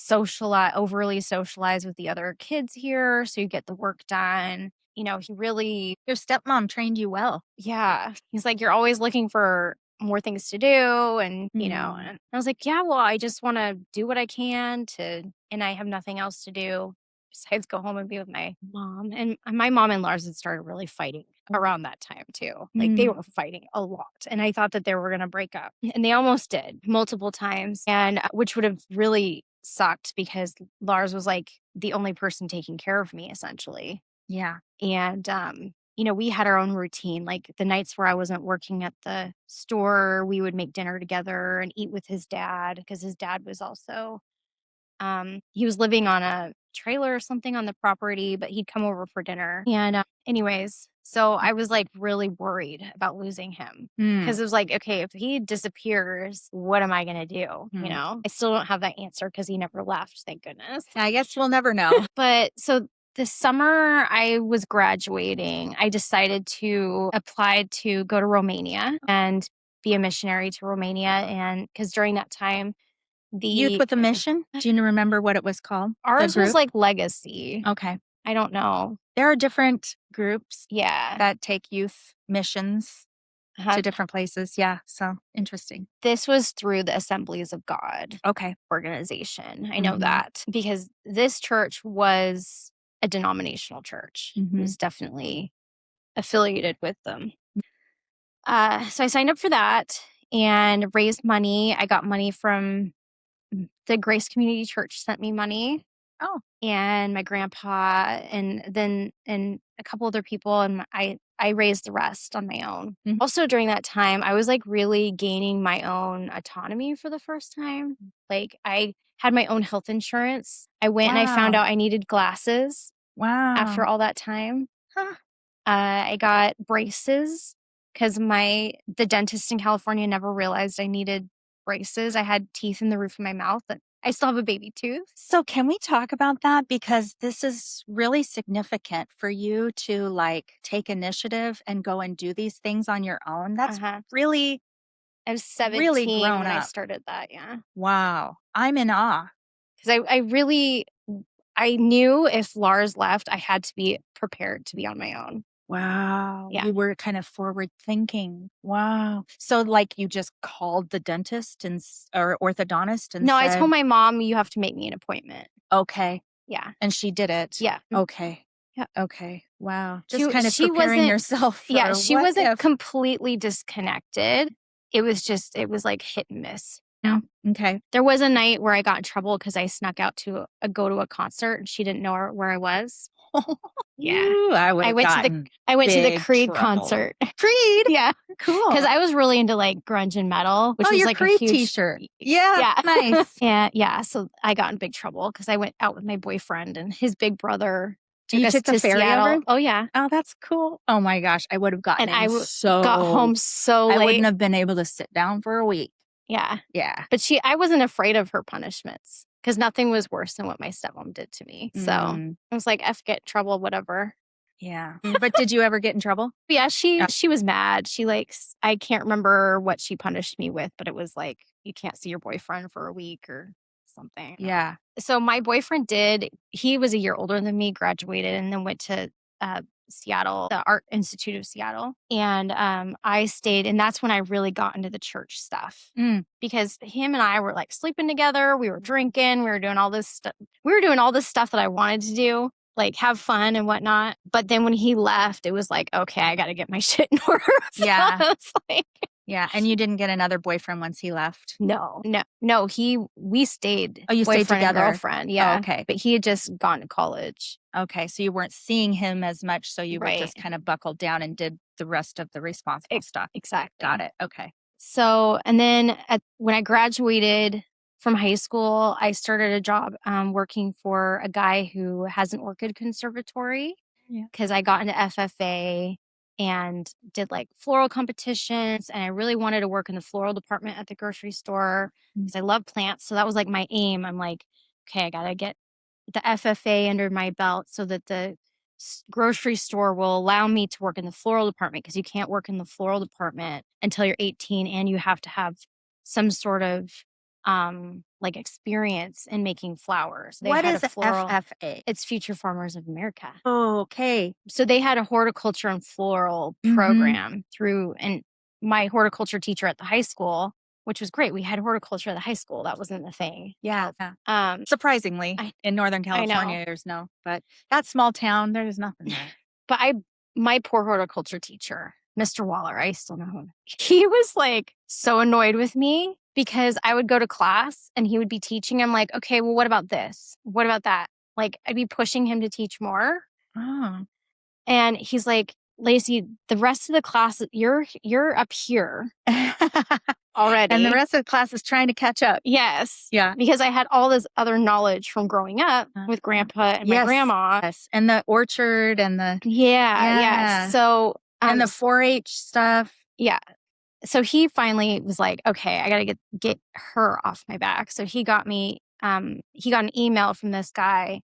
overly socialize with the other kids here, so you get the work done. You know, your stepmom trained you well. Yeah. He's like, you're always looking for more things to do. And, you know, and I was like, yeah, well, I just want to do what I can and I have nothing else to do besides go home and be with my mom. And my mom and Lars had started really fighting around that time too. Like they were fighting a lot. And I thought that they were going to break up. And they almost did multiple times. And which would have really sucked because Lars was like the only person taking care of me essentially. Yeah. And, you know, we had our own routine. Like the nights where I wasn't working at the store, we would make dinner together and eat with his dad because his dad was also, he was living on a trailer or something on the property, but he'd come over for dinner. And anyways, so I was like really worried about losing him because it was like, okay, if he disappears, what am I going to do? You know, I still don't have that answer because he never left. Thank goodness. I guess we'll never know. But so the summer I was graduating, I decided to apply to go to Romania and be a missionary to Romania. And because during that time, Youth with a Mission? Do you remember what it was called? Ours was like Legacy. Okay. I don't know. There are different groups Yeah. that take youth missions to different places. Yeah. So interesting. This was through the Assemblies of God organization. I know that because this church was a denominational church. It was definitely affiliated with them. So I signed up for that and raised money. I got money from the Grace Community Church sent me money. Oh. And my grandpa and a couple other people, and I raised the rest on my own. Also during that time, I was like really gaining my own autonomy for the first time. Like I had my own health insurance. I went and I found out I needed glasses. Wow. After all that time. I got braces because the dentist in California never realized I needed braces. I had teeth in the roof of my mouth, and I still have a baby tooth. So can we talk about that? Because this is really significant for you to like take initiative and go and do these things on your own. That's really, I was 17 really grown when up. I started that. Yeah. Wow. I'm in awe. Because I knew if Lars left, I had to be prepared to be on my own. Wow. Yeah. You were kind of forward thinking. Wow. So like you just called the dentist or orthodontist and No, said, I told my mom, you have to make me an appointment. Okay. Yeah. And she did it. Yeah. Okay. Yeah. Okay. Wow. Just kind of preparing yourself for Yeah, she wasn't completely disconnected. It was like hit and miss. No. Okay. There was a night where I got in trouble because I snuck out to go to a concert and she didn't know where I was. Yeah. Ooh, I went to the Creed concert. Creed? Yeah. Cool. Because I was really into like grunge and metal, which was your like Creed a huge t-shirt. Yeah. Nice. Yeah. So I got in big trouble because I went out with my boyfriend and his big brother. You took the ferry over? Oh, yeah. Oh, that's cool. Oh my gosh. I would have gotten got home so late. I wouldn't have been able to sit down for a week. Yeah. Yeah. But I wasn't afraid of her punishments because nothing was worse than what my stepmom did to me. So I was like, F, get in trouble, whatever. Yeah. But did you ever get in trouble? Yeah, she was mad. I can't remember what she punished me with, but it was like, you can't see your boyfriend for a week or something. Yeah. So my boyfriend he was a year older than me, graduated, and then went to Seattle, the Art Institute of Seattle. And I stayed, and that's when I really got into the church stuff because him and I were like sleeping together. We were drinking. We were doing all this stuff. We were doing all this stuff that I wanted to do, like have fun and whatnot. But then when he left, it was like, okay, I got to get my shit in order. Yeah. Yeah. And you didn't get another boyfriend once he left? No. We stayed. Oh, you stayed together? And girlfriend. Yeah. Oh, okay. But he had just gone to college. Okay. So you weren't seeing him as much. So you were just kind of buckled down and did the rest of the responsible stuff. Exactly. Got it. Okay. So, and then when I graduated from high school, I started a job working for a guy who has an orchid conservatory because I got into FFA and did like floral competitions. And I really wanted to work in the floral department at the grocery store because I love plants. So that was like my aim. I'm like, okay, I got to get the FFA under my belt so that the grocery store will allow me to work in the floral department because you can't work in the floral department until you're 18 and you have to have some sort of like experience in making flowers. What is FFA? It's Future Farmers of America. Oh, okay. So they had a horticulture and floral program and my horticulture teacher at the high school, which was great. We had horticulture at the high school. That wasn't the thing. Yeah. Surprisingly, in Northern California, there's but that small town, there's nothing there. But my poor horticulture teacher, Mr. Waller, I still know him. He was like so annoyed with me because I would go to class and he would be teaching. I'm like, okay, well, what about this? What about that? Like I'd be pushing him to teach more. Oh. And he's like, Lacey, the rest of the class, you're up here. already. And the rest of the class is trying to catch up. Yes. Yeah. Because I had all this other knowledge from growing up with grandpa and my grandma. Yes. And the orchard and the... Yeah. So... and the 4-H stuff. Yeah. So he finally was like, okay, I got to get her off my back. So he got me, he got an email from this guy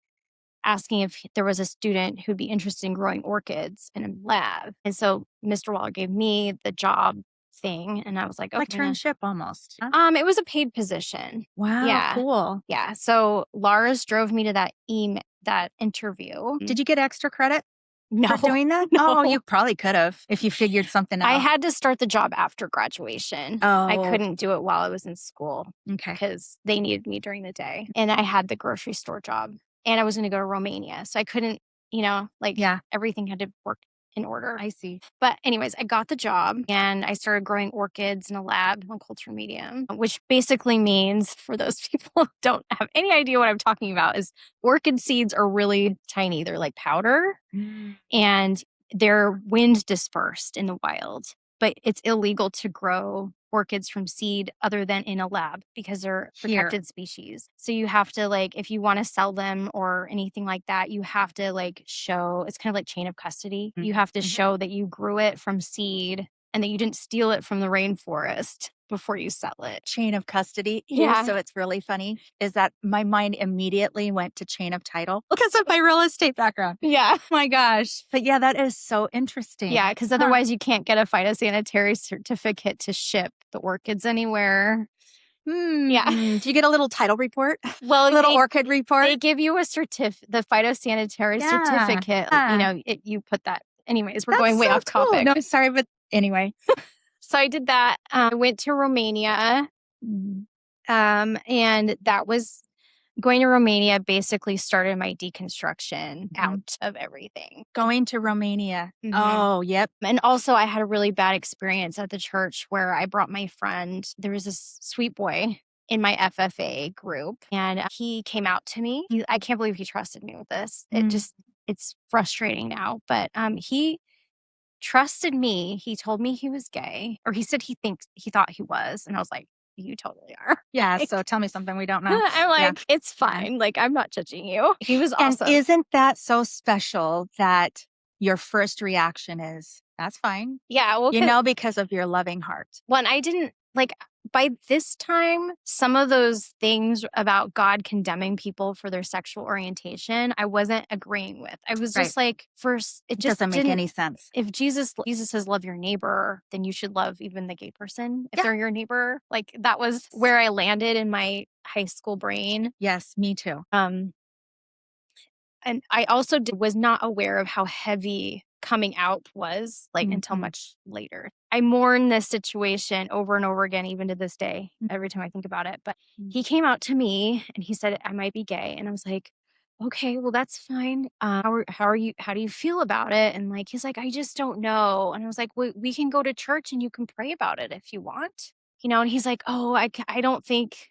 asking if there was a student who'd be interested in growing orchids in a lab. And so Mr. Waller gave me the job thing. And I was like, okay. Internship almost. Huh? It was a paid position. Wow. Yeah. Cool. Yeah. So Lars drove me to that interview. Did you get extra credit? No. For doing that? No. Oh, you probably could have if you figured something out. I had to start the job after graduation. Oh. I couldn't do it while I was in school. Okay. Because they needed me during the day. And I had the grocery store job. And I was going to go to Romania. So I couldn't, everything had to work in order. I see. But anyways, I got the job and I started growing orchids in a lab on culture medium, which basically means, for those people who don't have any idea what I'm talking about, is orchid seeds are really tiny. They're like powder and they're wind dispersed in the wild. But it's illegal to grow orchids from seed other than in a lab because they're protected species. So you have to, if you want to sell them or anything like that, you have to show, it's kind of like chain of custody. You have to show that you grew it from seed and that you didn't steal it from the rainforest before you sell it. Chain of custody. Yeah. So it's really funny is that my mind immediately went to chain of title because of my real estate background. Yeah. Oh my gosh. But yeah, that is so interesting. Yeah, because otherwise you can't get a phytosanitary certificate to ship the orchids anywhere. Yeah. Do you get a little title report? Well, a little orchid report? They give you the phytosanitary certificate. You put that. Anyways, we're going way off topic. No, sorry, but anyway. So I did that. I went to Romania. And that was going to Romania basically started my deconstruction out of everything. Going to Romania. Oh, yep. And also I had a really bad experience at the church where I brought my friend. There was this sweet boy in my FFA group and he came out to me. I can't believe he trusted me with this. It's frustrating now, but he trusted me. He told me he was gay, or he said he thought he was. And I was like, you totally are. Yeah. So tell me something we don't know. I'm like, it's fine. I'm not judging you. He was awesome. And isn't that so special that your first reaction is, that's fine? Yeah. Well, because of your loving heart. Well, and I didn't by this time, some of those things about God condemning people for their sexual orientation, I wasn't agreeing with. I was just first, it just doesn't make any sense. If Jesus says love your neighbor, then you should love even the gay person if they're your neighbor. That was where I landed in my high school brain. Yes, me too. And I also was not aware of how heavy coming out was until much later. I mourn this situation over and over again, even to this day, every time I think about it. But he came out to me and he said, I might be gay. And I was like, okay, well, that's fine. How are you? How do you feel about it? And he's like, I just don't know. And I was like, we can go to church and you can pray about it if you want, and he's like, oh, I don't think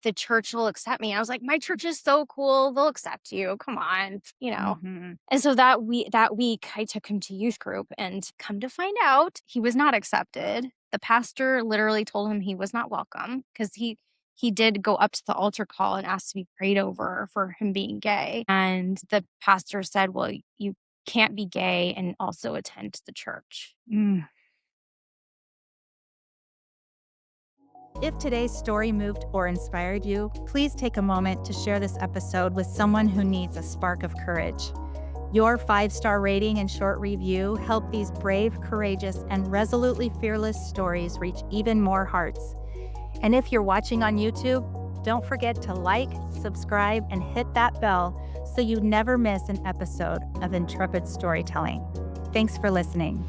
the church will accept me. I was like, my church is so cool. They'll accept you. Come on, And so that week I took him to youth group and come to find out he was not accepted. The pastor literally told him he was not welcome because he did go up to the altar call and ask to be prayed over for him being gay. And the pastor said, well, you can't be gay and also attend the church. If today's story moved or inspired you, please take a moment to share this episode with someone who needs a spark of courage. Your 5-star rating and short review help these brave, courageous, and resolutely fearless stories reach even more hearts. And if you're watching on YouTube, don't forget to like, subscribe, and hit that bell so you never miss an episode of Intrepid Storytelling. Thanks for listening.